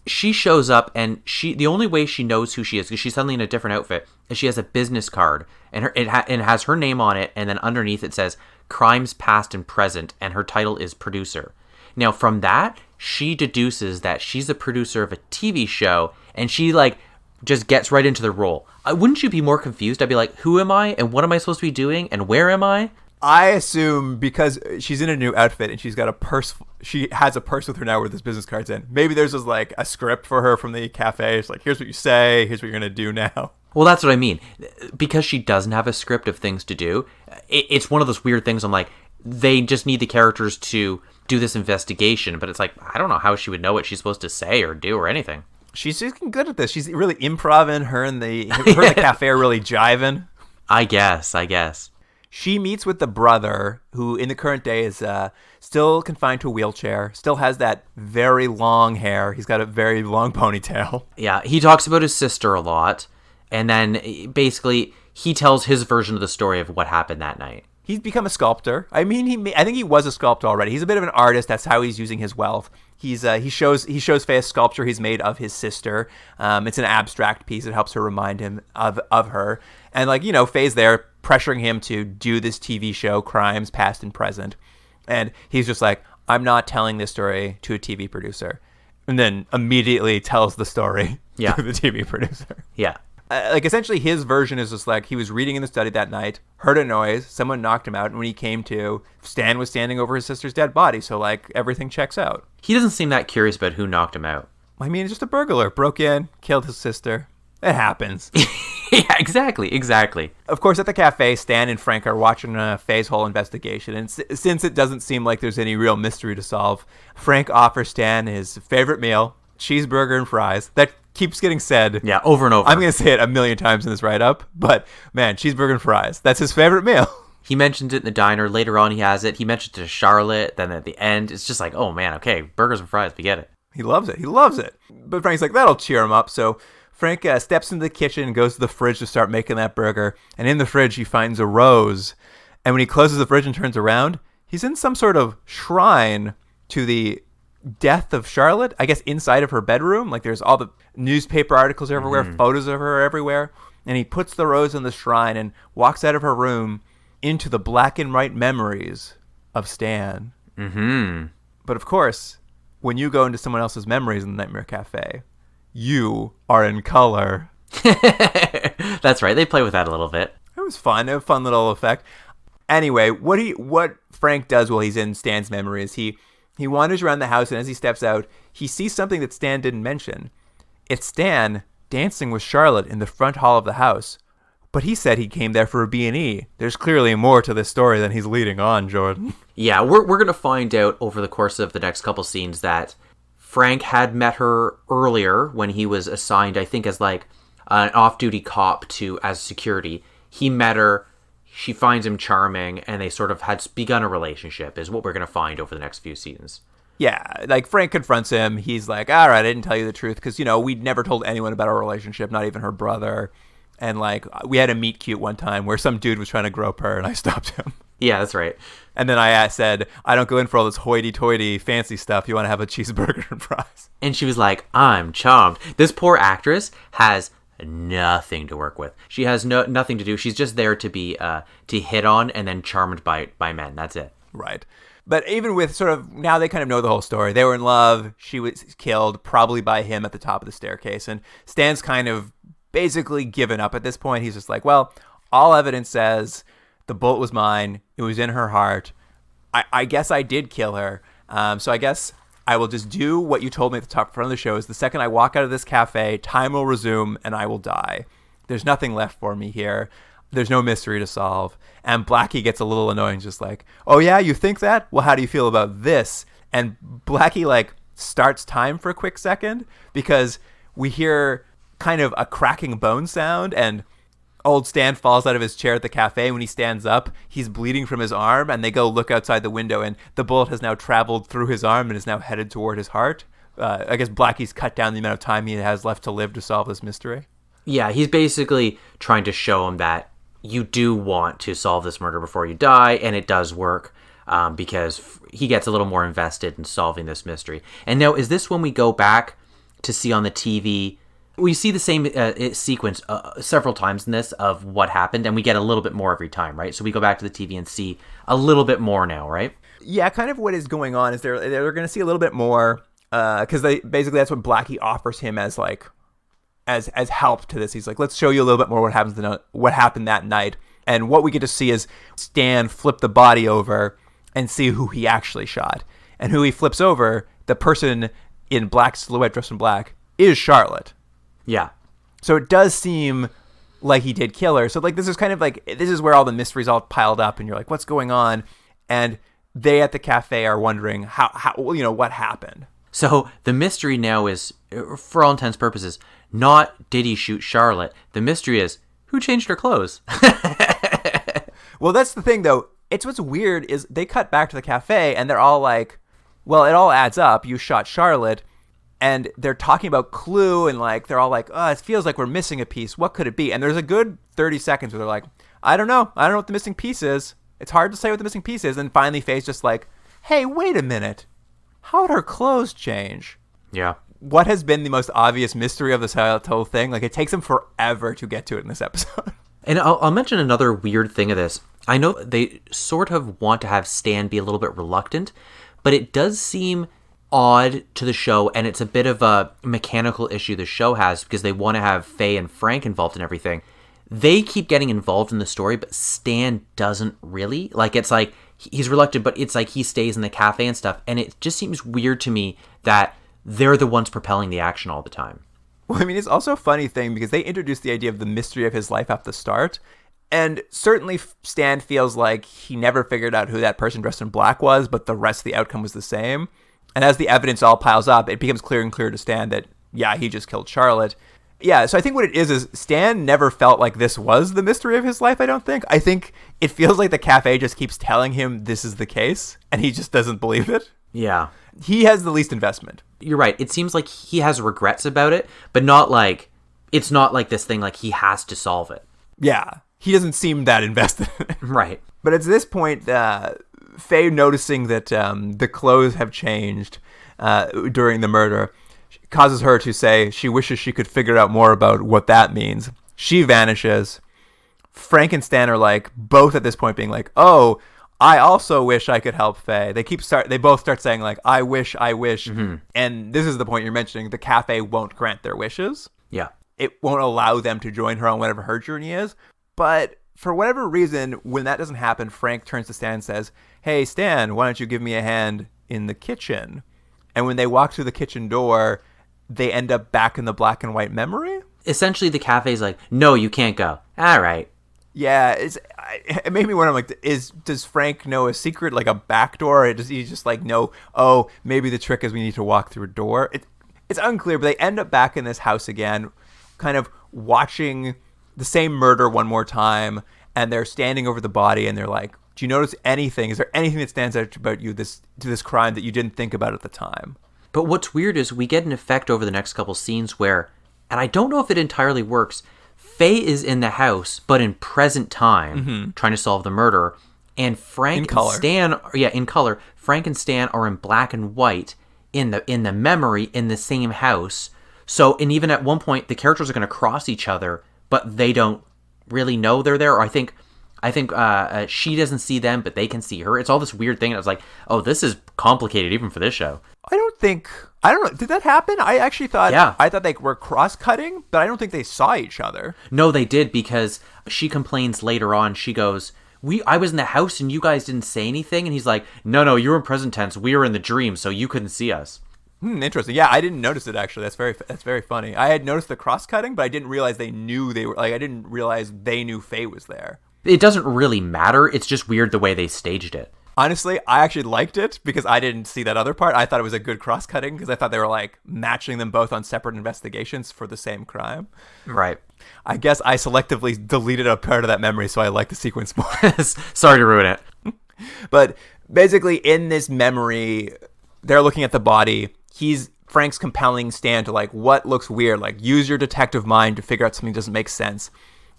She shows up, and the only way she knows who she is, because she's suddenly in a different outfit, is she has a business card, and it has her name on it, and then underneath it says Crimes Past and Present, and her title is producer. Now, from that, she deduces that she's a producer of a TV show, and she just gets right into the role. Wouldn't you be more confused? I'd be like, who am I, and what am I supposed to be doing, and where am I? I assume because she's in a new outfit and she's got a purse. She has a purse with her now with this business cards in. Maybe there's just like a script for her from the cafe. It's like, here's what you say. Here's what you're going to do now. Well, that's what I mean. Because she doesn't have a script of things to do, it's one of those weird things. I'm like, they just need the characters to do this investigation. But it's like, I don't know how she would know what she's supposed to say or do or anything. She's just good at this. She's really improv. Her and the cafe are really jiving. I guess. She meets with the brother, who in the current day is still confined to a wheelchair, still has that very long hair. He's got a very long ponytail. Yeah, he talks about his sister a lot, and then basically he tells his version of the story of what happened that night. He's become a sculptor. I think he was a sculptor already. He's a bit of an artist. That's how he's using his wealth. He shows Faye a sculpture he's made of his sister. It's an abstract piece. It helps her remind him of her. And Faye's there pressuring him to do this TV show, Crimes Past and Present. And he's just like, I'm not telling this story to a TV producer. And then immediately tells the story to the TV producer. Yeah. Essentially his version is just like, he was reading in the study that night, heard a noise, someone knocked him out, and when he came to, Stan was standing over his sister's dead body, so everything checks out. He doesn't seem that curious about who knocked him out. Just a burglar broke in, killed his sister. It happens. Yeah, exactly. Of course, at the cafe, Stan and Frank are watching Faye's whole investigation, and since it doesn't seem like there's any real mystery to solve, Frank offers Stan his favorite meal, cheeseburger and fries. That keeps getting said. Yeah, over and over. I'm going to say it a million times in this write-up, but man, cheeseburger and fries. That's his favorite meal. He mentioned it in the diner. Later on, he has it. He mentioned it to Charlotte. Then at the end, it's just like, oh man, okay, burgers and fries, we get it. He loves it. But Frank's like, that'll cheer him up. So Frank steps into the kitchen and goes to the fridge to start making that burger. And in the fridge, he finds a rose. And when he closes the fridge and turns around, he's in some sort of shrine to the death of Charlotte, I guess inside of her bedroom. There's all the newspaper articles everywhere, photos of her everywhere. And he puts the rose in the shrine and walks out of her room into the black and white memories of Stan. Mm-hmm. But of course, when you go into someone else's memories in the Nightmare Café, you are in color. That's right. They play with that a little bit. It was fun. A fun little effect. Anyway, what Frank does while he's in Stan's memory is he wanders around the house, and as he steps out, he sees something that Stan didn't mention. It's Stan dancing with Charlotte in the front hall of the house. But he said he came there for a B&E. There's clearly more to this story than he's leading on, Jordan. Yeah, we're going to find out over the course of the next couple scenes that Frank had met her earlier when he was assigned, I think, as an off-duty cop as security. He met her, she finds him charming, and they sort of had begun a relationship, is what we're going to find over the next few seasons. Yeah, Frank confronts him. He's like, all right, I didn't tell you the truth because, we'd never told anyone about our relationship, not even her brother. And we had a meet cute one time where some dude was trying to grope her and I stopped him. Yeah, that's right. And then I said, I don't go in for all this hoity-toity fancy stuff. You want to have a cheeseburger and fries? And she was like, I'm charmed. This poor actress has nothing to work with. She has nothing to do. She's just there to be to hit on and then charmed by men. That's it. Right. But even with sort of, now they kind of know the whole story. They were in love. She was killed probably by him at the top of the staircase. And Stan's kind of basically given up at this point. He's just like, well, all evidence says the bullet was mine. It was in her heart. I guess I did kill her. So I guess I will just do what you told me at the top front of the show is the second I walk out of this cafe, time will resume and I will die. There's nothing left for me here. There's no mystery to solve. And Blackie gets a little annoying, just like, oh yeah, you think that? Well, how do you feel about this? And Blackie starts time for a quick second because we hear kind of a cracking bone sound, and old Stan falls out of his chair at the cafe. When he stands up, he's bleeding from his arm, and they go look outside the window, and the bullet has now traveled through his arm and is now headed toward his heart. I guess Blackie's cut down the amount of time he has left to live to solve this mystery. Yeah, he's basically trying to show him that you do want to solve this murder before you die, and it does work because he gets a little more invested in solving this mystery. And now, is this when we go back to see on the TV? We see the same sequence several times in this of what happened, and we get a little bit more every time, right? So we go back to the TV and see a little bit more now, right? Yeah, kind of what is going on is they're going to see a little bit more because that's what Blackie offers him as help to this. He's like, let's show you a little bit more what happened that night. And what we get to see is Stan flip the body over and see who he actually shot. And who he flips over, the person in black silhouette dressed in black, is Charlotte. Yeah. So it does seem like he did kill her. So this is kind of this is where all the mysteries all piled up and you're like, what's going on? And they at the cafe are wondering how what happened. So the mystery now is for all intents and purposes, not did he shoot Charlotte. The mystery is who changed her clothes. Well, that's the thing, though. It's what's weird is they cut back to the cafe and they're all like, well, it all adds up. You shot Charlotte. And they're talking about Clue and like, they're all like, oh, it feels like we're missing a piece. What could it be? And there's a good 30 seconds where they're like, I don't know. I don't know what the missing piece is. It's hard to say what the missing piece is. And finally Faye's just like, hey, wait a minute. How'd her clothes change? Yeah. What has been the most obvious mystery of this whole thing? Like, it takes them forever to get to it in this episode. And I'll mention another weird thing of this. I know they sort of want to have Stan be a little bit reluctant, but it does seem odd to the show, and it's a bit of a mechanical issue the show has because they want to have Faye and Frank involved in everything. They keep getting involved in the story, but Stan doesn't really. Like, it's like he's reluctant, but it's like he stays in the cafe and stuff, and it just seems weird to me that they're the ones propelling the action all the time. Well, I mean, it's also a funny thing because they introduced the idea of the mystery of his life at the start. And certainly Stan feels like he never figured out who that person dressed in black was, but the rest of the outcome was the same. And as the evidence all piles up, it becomes clearer and clearer to Stan that, yeah, he just killed Charlotte. Yeah, so I think what it is Stan never felt like this was the mystery of his life, I don't think. I think it feels like the cafe just keeps telling him this is the case, and he just doesn't believe it. Yeah. He has the least investment. You're right. It seems like he has regrets about it, but not like, it's not like this thing like he has to solve it. Yeah. He doesn't seem that invested in it. Right. But it's this point, Faye noticing that the clothes have changed during the murder causes her to say she wishes she could figure out more about what that means. She vanishes. Frank and Stan are like, both at this point being like, oh, I also wish I could help Faye. They both start saying like, I wish. Mm-hmm. And this is the point you're mentioning. The cafe won't grant their wishes. Yeah. It won't allow them to join her on whatever her journey is. But for whatever reason, when that doesn't happen, Frank turns to Stan and says, hey, Stan, why don't you give me a hand in the kitchen? And when they walk through the kitchen door, they end up back in the black and white memory. Essentially, the cafe's like, no, you can't go. All right. Yeah, it made me wonder, like, does Frank know a secret, like a back door? Or does he just, like, know, oh, maybe the trick is we need to walk through a door? It's unclear, but they end up back in this house again, kind of watching the same murder one more time, and they're standing over the body, and they're like, do you notice anything? Is there anything that stands out about you to this crime that you didn't think about at the time? But what's weird is we get an effect over the next couple scenes where, and I don't know if it entirely works, Faye is in the house, but in present time, trying to solve the murder, and Frank and Stan, in color. Frank and Stan are in black and white in the memory in the same house. So, and even at one point, the characters are going to cross each other, but they don't really know they're there. Or I think she doesn't see them, but they can see her. It's all this weird thing. And I was like, oh, this is complicated even for this show. I don't know. Did that happen? I actually thought, I thought they were cross-cutting, but I don't think they saw each other. No, they did, because she complains later on. She goes, I was in the house and you guys didn't say anything. And he's like, no, you were in present tense. We were in the dream, so you couldn't see us. Interesting. Yeah, I didn't notice it, actually. That's very funny. I had noticed the cross-cutting, but I didn't realize they knew they were, like, I didn't realize they knew Faye was there. It doesn't really matter. It's just weird the way they staged it. Honestly, I actually liked it because I didn't see that other part. I thought it was a good cross-cutting because I thought they were like matching them both on separate investigations for the same crime. Right. I guess I selectively deleted a part of that memory, so I like the sequence more. Sorry to ruin it. But basically, in this memory, they're looking at the body. Frank's compelling Stan to like, what looks weird? Like, use your detective mind to figure out something that doesn't make sense.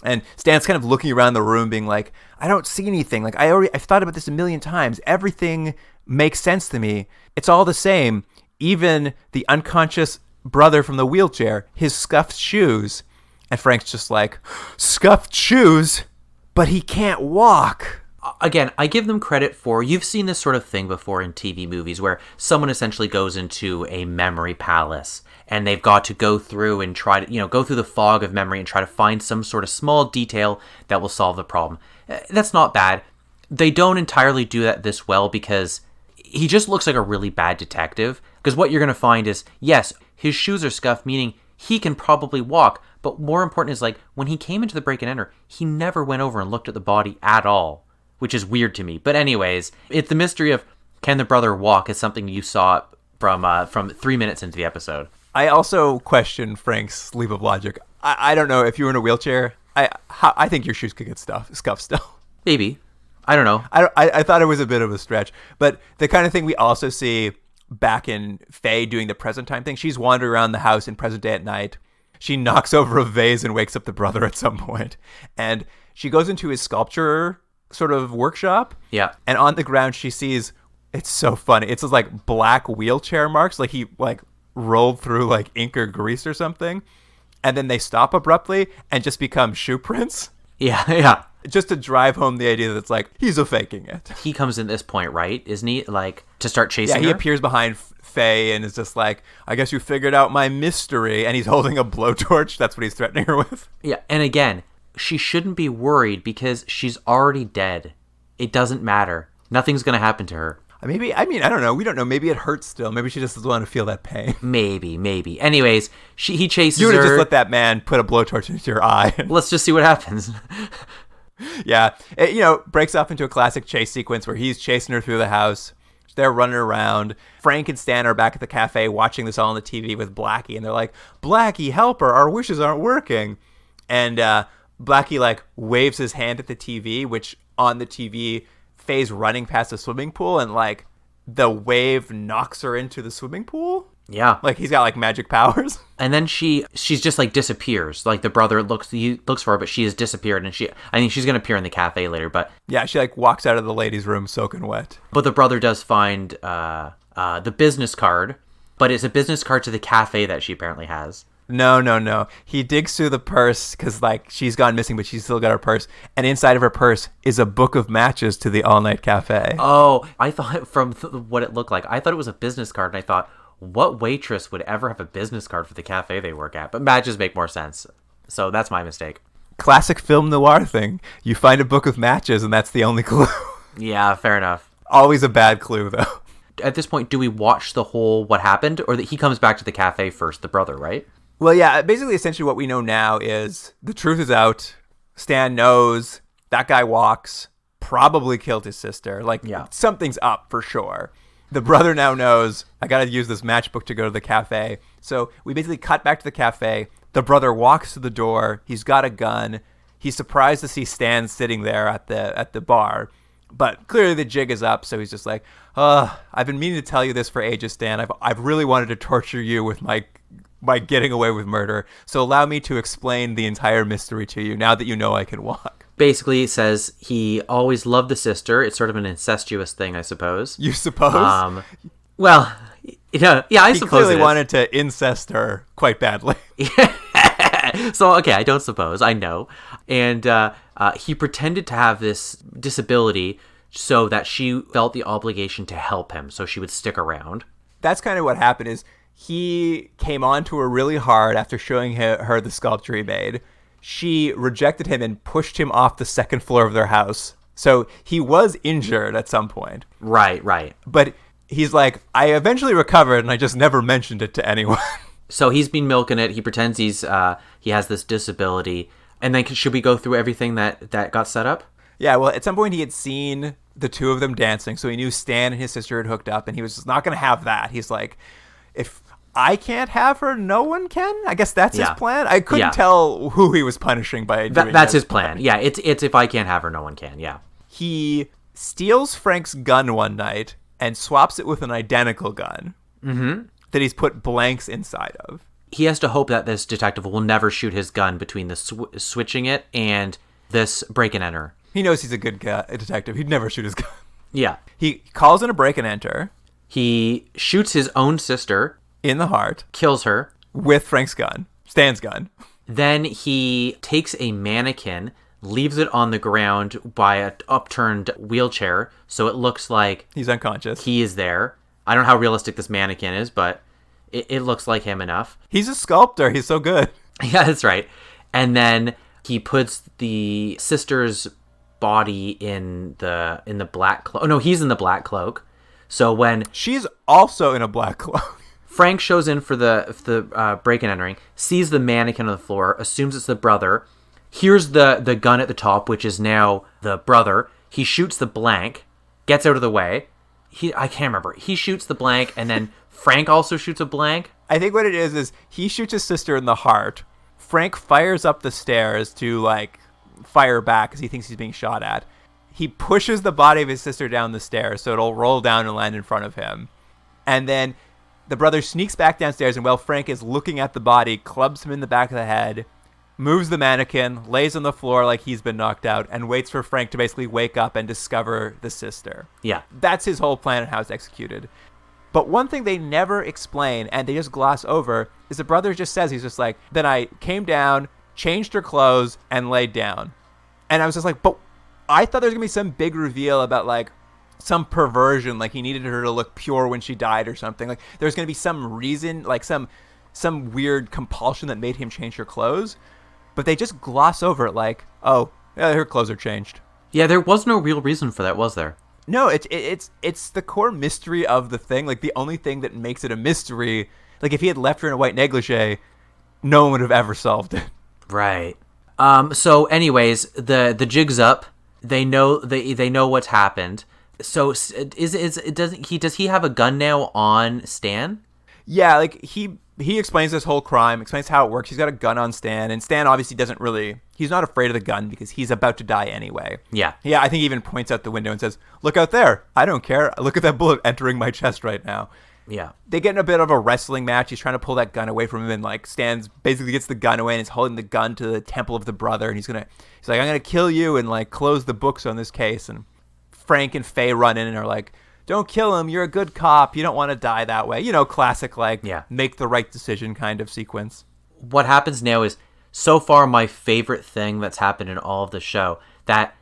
And Stan's kind of looking around the room being like, I don't see anything. Like, I've thought about this a million times. Everything makes sense to me. It's all the same. Even the unconscious brother from the wheelchair, his scuffed shoes. And Frank's just like, scuffed shoes? But he can't walk. Again, I give them credit for, you've seen this sort of thing before in TV movies where someone essentially goes into a memory palace and they've got to go through and try to, go through the fog of memory and try to find some sort of small detail that will solve the problem. That's not bad. They don't entirely do that this well because he just looks like a really bad detective. Because what you're going to find is, yes, his shoes are scuffed, meaning he can probably walk. But more important is, like, when he came into the break and enter, he never went over and looked at the body at all, which is weird to me. But anyways, it's the mystery of can the brother walk is something you saw from 3 minutes into the episode. I also question Frank's leap of logic. I don't know if you were in a wheelchair. I think your shoes could get scuffed still. Maybe. I don't know. I thought it was a bit of a stretch, but the kind of thing we also see back in Faye doing the present time thing. She's wandering around the house in present day at night. She knocks over a vase and wakes up the brother at some point, and she goes into his sculpture sort of workshop. Yeah. And on the ground she sees, it's so funny. It's just like black wheelchair marks, like he like rolled through like ink or grease or something, and then they stop abruptly and just become shoe prints. Yeah, yeah. Just to drive home the idea that it's like he's faking it. He comes in this point, right? Isn't he? Like to start chasing her? Yeah, he appears behind Faye and is just like, I guess you figured out my mystery. And he's holding a blowtorch. That's what he's threatening her with. Yeah, and again, she shouldn't be worried because she's already dead. It doesn't matter. Nothing's going to happen to her. I don't know. We don't know. Maybe it hurts still. Maybe she just doesn't want to feel that pain. Maybe. Anyways, he chases her. You would have just let that man put a blowtorch into your eye. Let's just see what happens. Yeah. It, breaks off into a classic chase sequence where he's chasing her through the house. They're running around. Frank and Stan are back at the cafe watching this all on the TV with Blackie. And they're like, Blackie, help her. Our wishes aren't working. And Blackie, like, waves his hand at the TV, which on the TV, Faye's running past a swimming pool. And, like, the wave knocks her into the swimming pool. Yeah. Like, he's got, like, magic powers. And then she's just, like, disappears. Like, the brother looks for her, but she has disappeared. And I think she's going to appear in the cafe later, but... Yeah, she, like, walks out of the ladies' room soaking wet. But the brother does find the business card, but it's a business card to the cafe that she apparently has. No. He digs through the purse because, like, she's gone missing, but she's still got her purse. And inside of her purse is a book of matches to the all-night cafe. Oh, I thought from what it looked like, I thought it was a business card, and I thought... What waitress would ever have a business card for the cafe they work at? But matches make more sense. So that's my mistake. Classic film noir thing. You find a book of matches and that's the only clue. Yeah, fair enough. Always a bad clue, though. At this point, do we watch the whole what happened? Or that he comes back to the cafe first, the brother, right? Well, yeah, basically, essentially what we know now is the truth is out. Stan knows that guy walks, probably killed his sister. Like, Something's up for sure. The brother now knows, I got to use this matchbook to go to the cafe. So we basically cut back to the cafe. The brother walks to the door. He's got a gun. He's surprised to see Stan sitting there at the bar. But clearly the jig is up. So he's just like, I've been meaning to tell you this for ages, Stan. I've really wanted to torture you with my getting away with murder. So allow me to explain the entire mystery to you now that you know I can walk. Basically, it says he always loved the sister. It's sort of an incestuous thing, I suppose. You suppose? Well, I suppose he clearly wanted to incest her quite badly. So, okay, I don't suppose. I know. And he pretended to have this disability so that she felt the obligation to help him, so she would stick around. That's kind of what happened is he came on to her really hard after showing her the sculpture he made. She rejected him and pushed him off the second floor of their house. So he was injured at some point. Right. But he's like, I eventually recovered and I just never mentioned it to anyone. So he's been milking it. He pretends he has this disability. And then should we go through everything that got set up? Yeah, well, at some point he had seen the two of them dancing. So he knew Stan and his sister had hooked up and he was just not going to have that. He's like, if I can't have her, no one can? I guess that's his plan? I couldn't tell who he was punishing by doing that's his plan. Yeah, it's if I can't have her, no one can, yeah. He steals Frank's gun one night and swaps it with an identical gun that he's put blanks inside of. He has to hope that this detective will never shoot his gun between the switching it and this break and enter. He knows he's a good detective. He'd never shoot his gun. Yeah. He calls in a break and enter. He shoots his own sister. In the heart. Kills her. With Frank's gun. Stan's gun. Then he takes a mannequin, leaves it on the ground by an upturned wheelchair, so it looks like... He's unconscious. He is there. I don't know how realistic this mannequin is, but it looks like him enough. He's a sculptor. He's so good. Yeah, that's right. And then he puts the sister's body in the black cloak. Oh, no, he's in the black cloak. So when... She's also in a black cloak. Frank shows in for the break and entering, sees the mannequin on the floor, assumes it's the brother, hears the gun at the top, which is now the brother. He shoots the blank, gets out of the way. I can't remember. He shoots the blank, and then Frank also shoots a blank. I think what it is he shoots his sister in the heart. Frank fires up the stairs to, like, fire back because he thinks he's being shot at. He pushes the body of his sister down the stairs so it'll roll down and land in front of him. And then the brother sneaks back downstairs, and while Frank is looking at the body, clubs him in the back of the head, moves the mannequin, lays on the floor like he's been knocked out, and waits for Frank to basically wake up and discover the sister. Yeah. That's his whole plan and how it's executed. But one thing they never explain, and they just gloss over, is the brother just says, he's just like, then I came down, changed her clothes, and laid down. And I was just like, but I thought there was going to be some big reveal about, like, some perversion, like he needed her to look pure when she died or something. Like, there's going to be some reason, like some weird compulsion that made him change her clothes. But they just gloss over it like, oh, yeah, her clothes are changed. Yeah, there was no real reason for that, was there? No, it's the core mystery of the thing. Like, the only thing that makes it a mystery, like, if he had left her in a white negligee, no one would have ever solved it. Right. So anyways, the jig's up. They know what's happened. So does he have a gun now on Stan? Yeah, like he explains this whole crime, explains how it works. He's got a gun on Stan, and Stan obviously he's not afraid of the gun because he's about to die anyway. Yeah. Yeah, I think he even points out the window and says, look out there. I don't care. Look at that bullet entering my chest right now. Yeah. They get in a bit of a wrestling match. He's trying to pull that gun away from him, and like Stan basically gets the gun away and he's holding the gun to the temple of the brother, and he's like, I'm gonna kill you and like close the books on this case. And Frank and Faye run in and are like, don't kill him. You're a good cop. You don't want to die that way. You know, classic, like, make the right decision kind of sequence. What happens now is, so far, my favorite thing that's happened in all of the show, that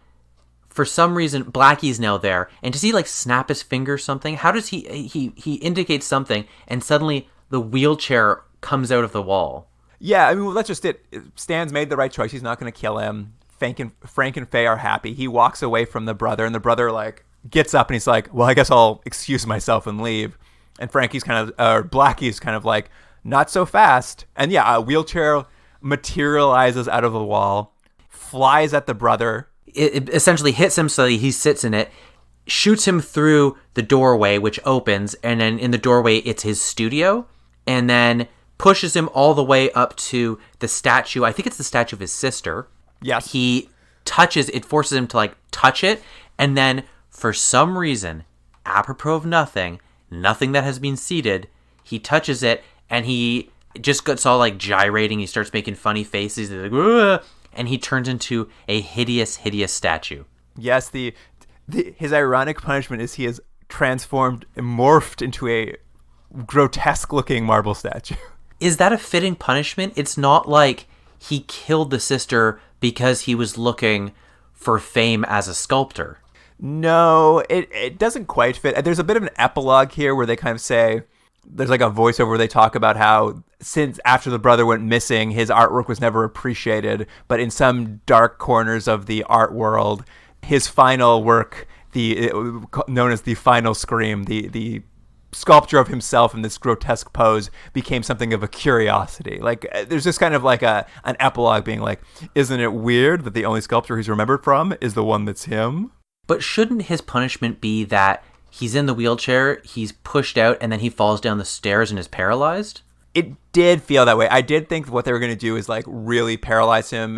for some reason, Blackie's now there. And does he, like, snap his finger or something? How does he indicates something, and suddenly the wheelchair comes out of the wall? Yeah, I mean, well, that's just it. Stan's made the right choice. He's not going to kill him. Frank and Faye are happy. He walks away from the brother, and the brother, like, gets up and he's like, well, I guess I'll excuse myself and leave. And Blackie's kind of like, not so fast. And yeah, a wheelchair materializes out of the wall, flies at the brother. It essentially hits him so that he sits in it, shoots him through the doorway, which opens, and then in the doorway, it's his studio, and then pushes him all the way up to the statue. I think it's the statue of his sister. Yes. He touches, it forces him to like touch it, and then for some reason, apropos of nothing that has been seeded, he touches it, and he just gets all like gyrating. He starts making funny faces, like, "Ugh," and he turns into a hideous, hideous statue. Yes, his ironic punishment is he is transformed, morphed into a grotesque-looking marble statue. Is that a fitting punishment? It's not like he killed the sister because he was looking for fame as a sculptor. No, it doesn't quite fit. There's a bit of an epilogue here where they kind of say, there's like a voiceover where they talk about how since after the brother went missing, his artwork was never appreciated, but in some dark corners of the art world, his final work, known as the final scream, the sculpture of himself in this grotesque pose became something of a curiosity. Like, there's just kind of like an epilogue being like, isn't it weird that the only sculpture he's remembered from is the one that's him? But shouldn't his punishment be that he's in the wheelchair, he's pushed out, and then he falls down the stairs and is paralyzed? It did feel that way. I did think what they were going to do is like really paralyze him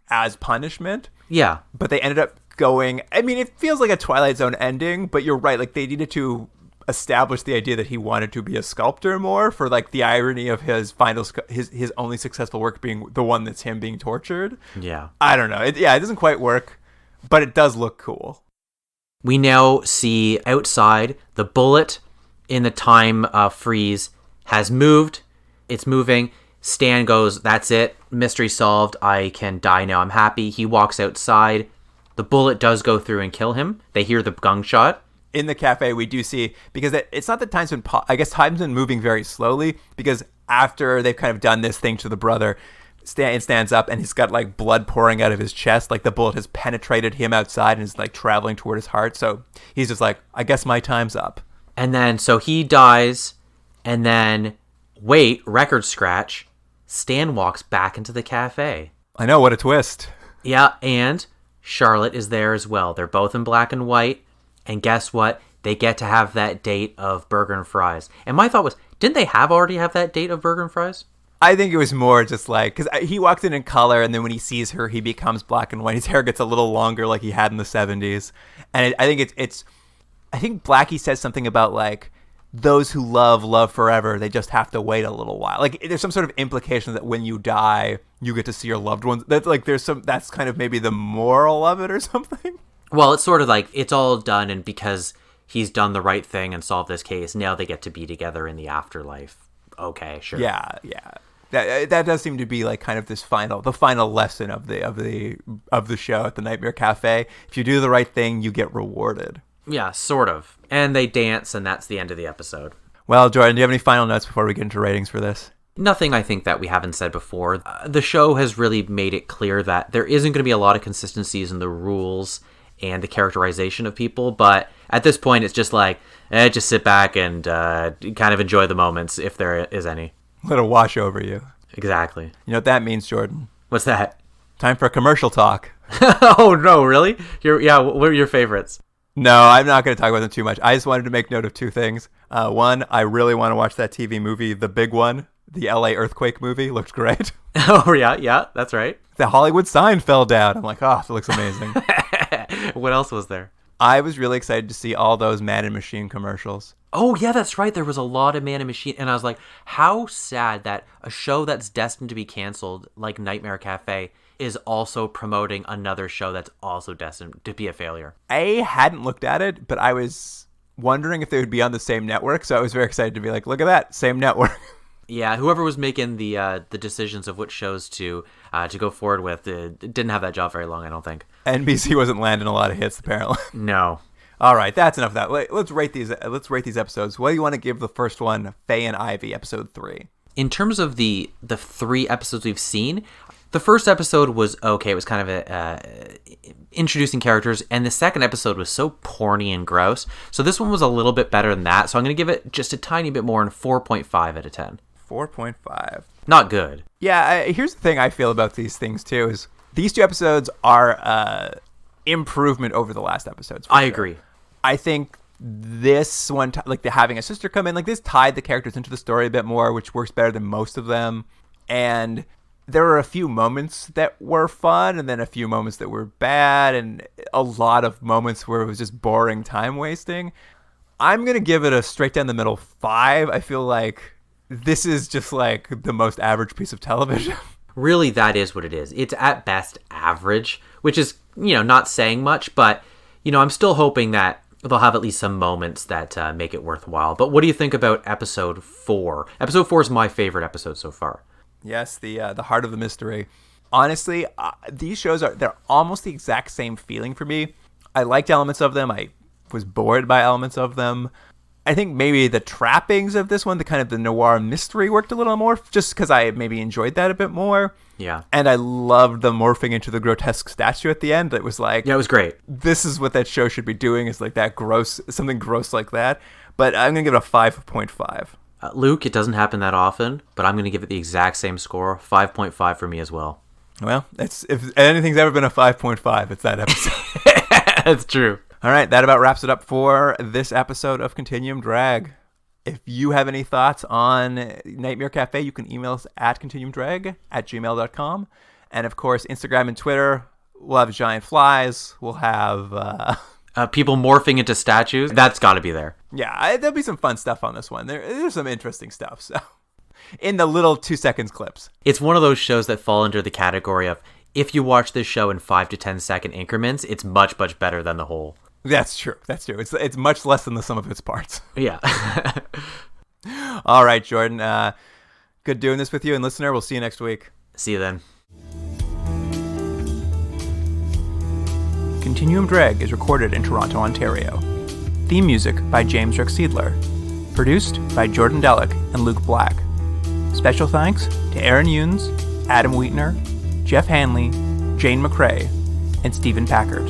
as punishment. Yeah. But they ended up going, I mean, it feels like a Twilight Zone ending, but you're right. Like, they needed to establish the idea that he wanted to be a sculptor more, for like the irony of his final, his only successful work being the one that's him being tortured. Yeah. I don't know. It doesn't quite work, but it does look cool. We now see outside the bullet in the time freeze has moved. It's moving. Stan goes, that's it. Mystery solved. I can die now. I'm happy. He walks outside. The bullet does go through and kill him. They hear the gunshot. In the cafe, we do see, because it's not that time's been moving very slowly, because after they've kind of done this thing to the brother, Stan stands up and he's got like blood pouring out of his chest, like the bullet has penetrated him outside and is like traveling toward his heart. So he's just like, I guess my time's up. And then so he dies, and then record scratch, Stan walks back into the cafe. I know, what a twist. Yeah, and Charlotte is there as well. They're both in black and white, and guess what? They get to have that date of burger and fries. And my thought was, Didn't they already have that date of burger and fries? I think it was more just like, because he walks in color, and then when he sees her, he becomes black and white. His hair gets a little longer like he had in the 70s. And I think I think Blackie says something about like, those who love forever. They just have to wait a little while. Like there's some sort of implication that when you die, you get to see your loved ones. That's like that's kind of maybe the moral of it or something. Well, it's sort of like it's all done, and because he's done the right thing and solved this case, now they get to be together in the afterlife. Okay, sure. Yeah. That does seem to be like kind of the final lesson of the show at the Nightmare Cafe. If you do the right thing, you get rewarded. Yeah, sort of. And they dance, and that's the end of the episode. Well, Jordan, do you have any final notes before we get into ratings for this? Nothing I think that we haven't said before. The show has really made it clear that there isn't going to be a lot of consistencies in the rules and the characterization of people, but at this point, it's just like, just sit back and kind of enjoy the moments, if there is any. Let it wash over you. Exactly. You know what that means, Jordan? What's that? Time for commercial talk. Oh, no, really? What are your favorites? No, I'm not going to talk about them too much. I just wanted to make note of two things. One, I really want to watch that TV movie, The Big One. The LA earthquake movie looked great. Oh, yeah, that's right. The Hollywood sign fell down. I'm like, oh, that looks amazing. What else was there? I was really excited to see all those Man and Machine commercials. Oh, yeah, that's right. There was a lot of Man and Machine. And I was like, how sad that a show that's destined to be canceled, like Nightmare Café, is also promoting another show that's also destined to be a failure. I hadn't looked at it, but I was wondering if they would be on the same network. So I was very excited to be like, look at that, same network. Yeah, whoever was making the decisions of which shows to go forward with didn't have that job very long, I don't think. NBC wasn't landing a lot of hits, apparently. No. All right, that's enough of that. Let's rate these episodes. What do you want to give the first one, Faye and Ivy, episode 3? In terms of the 3 episodes we've seen, the first episode was okay. It was kind of introducing characters, and the second episode was so porny and gross. So this one was a little bit better than that. So I'm going to give it just a tiny bit more, and 4.5 out of 10. 4.5. Not good. Yeah, here's the thing I feel about these things, too, is these 2 episodes are improvement over the last episodes. I agree. I think this one, like the having a sister come in, like this tied the characters into the story a bit more, which works better than most of them. And there were a few moments that were fun, and then a few moments that were bad, and a lot of moments where it was just boring time wasting. I'm going to give it a straight down the middle 5. I feel like this is just like the most average piece of television. Really, that is what it is. It's at best average, which is, not saying much, but, I'm still hoping that they'll have at least some moments that make it worthwhile. But what do you think about episode 4? Episode 4 is my favorite episode so far. Yes, the heart of the mystery. Honestly, these shows they're almost the exact same feeling for me. I liked elements of them. I was bored by elements of them. I think maybe the trappings of this one, the kind of the noir mystery worked a little more, just because I maybe enjoyed that a bit more. Yeah. And I loved the morphing into the grotesque statue at the end. It was like, yeah, it was great. This is what that show should be doing, is like that gross, something gross like that. But I'm going to give it a 5.5. Luke, it doesn't happen that often, but I'm going to give it the exact same score, 5.5 for me as well. Well, if anything's ever been a 5.5, it's that episode. That's true. All right, that about wraps it up for this episode of Continuum Drag. If you have any thoughts on Nightmare Cafe, you can email us at continuumdrag@gmail.com. And of course, Instagram and Twitter, we'll have giant flies. We'll have... people morphing into statues. That's got to be there. Yeah, there'll be some fun stuff on this one. There's some interesting stuff. So, in the little 2 seconds clips. It's one of those shows that fall under the category of, if you watch this show in 5 to 10 second increments, it's much, much better than the whole. That's true. It's much less than the sum of its parts. Yeah. All right, Jordan. Good doing this with you. And listener, we'll see you next week. See you then. Continuum Drag is recorded in Toronto, Ontario. Theme music by James Ruxsiedler. Produced by Jordan Delic and Luke Black. Special thanks to Aaron Yunes, Adam Wheatner, Jeff Hanley, Jane McRae, and Stephen Packard.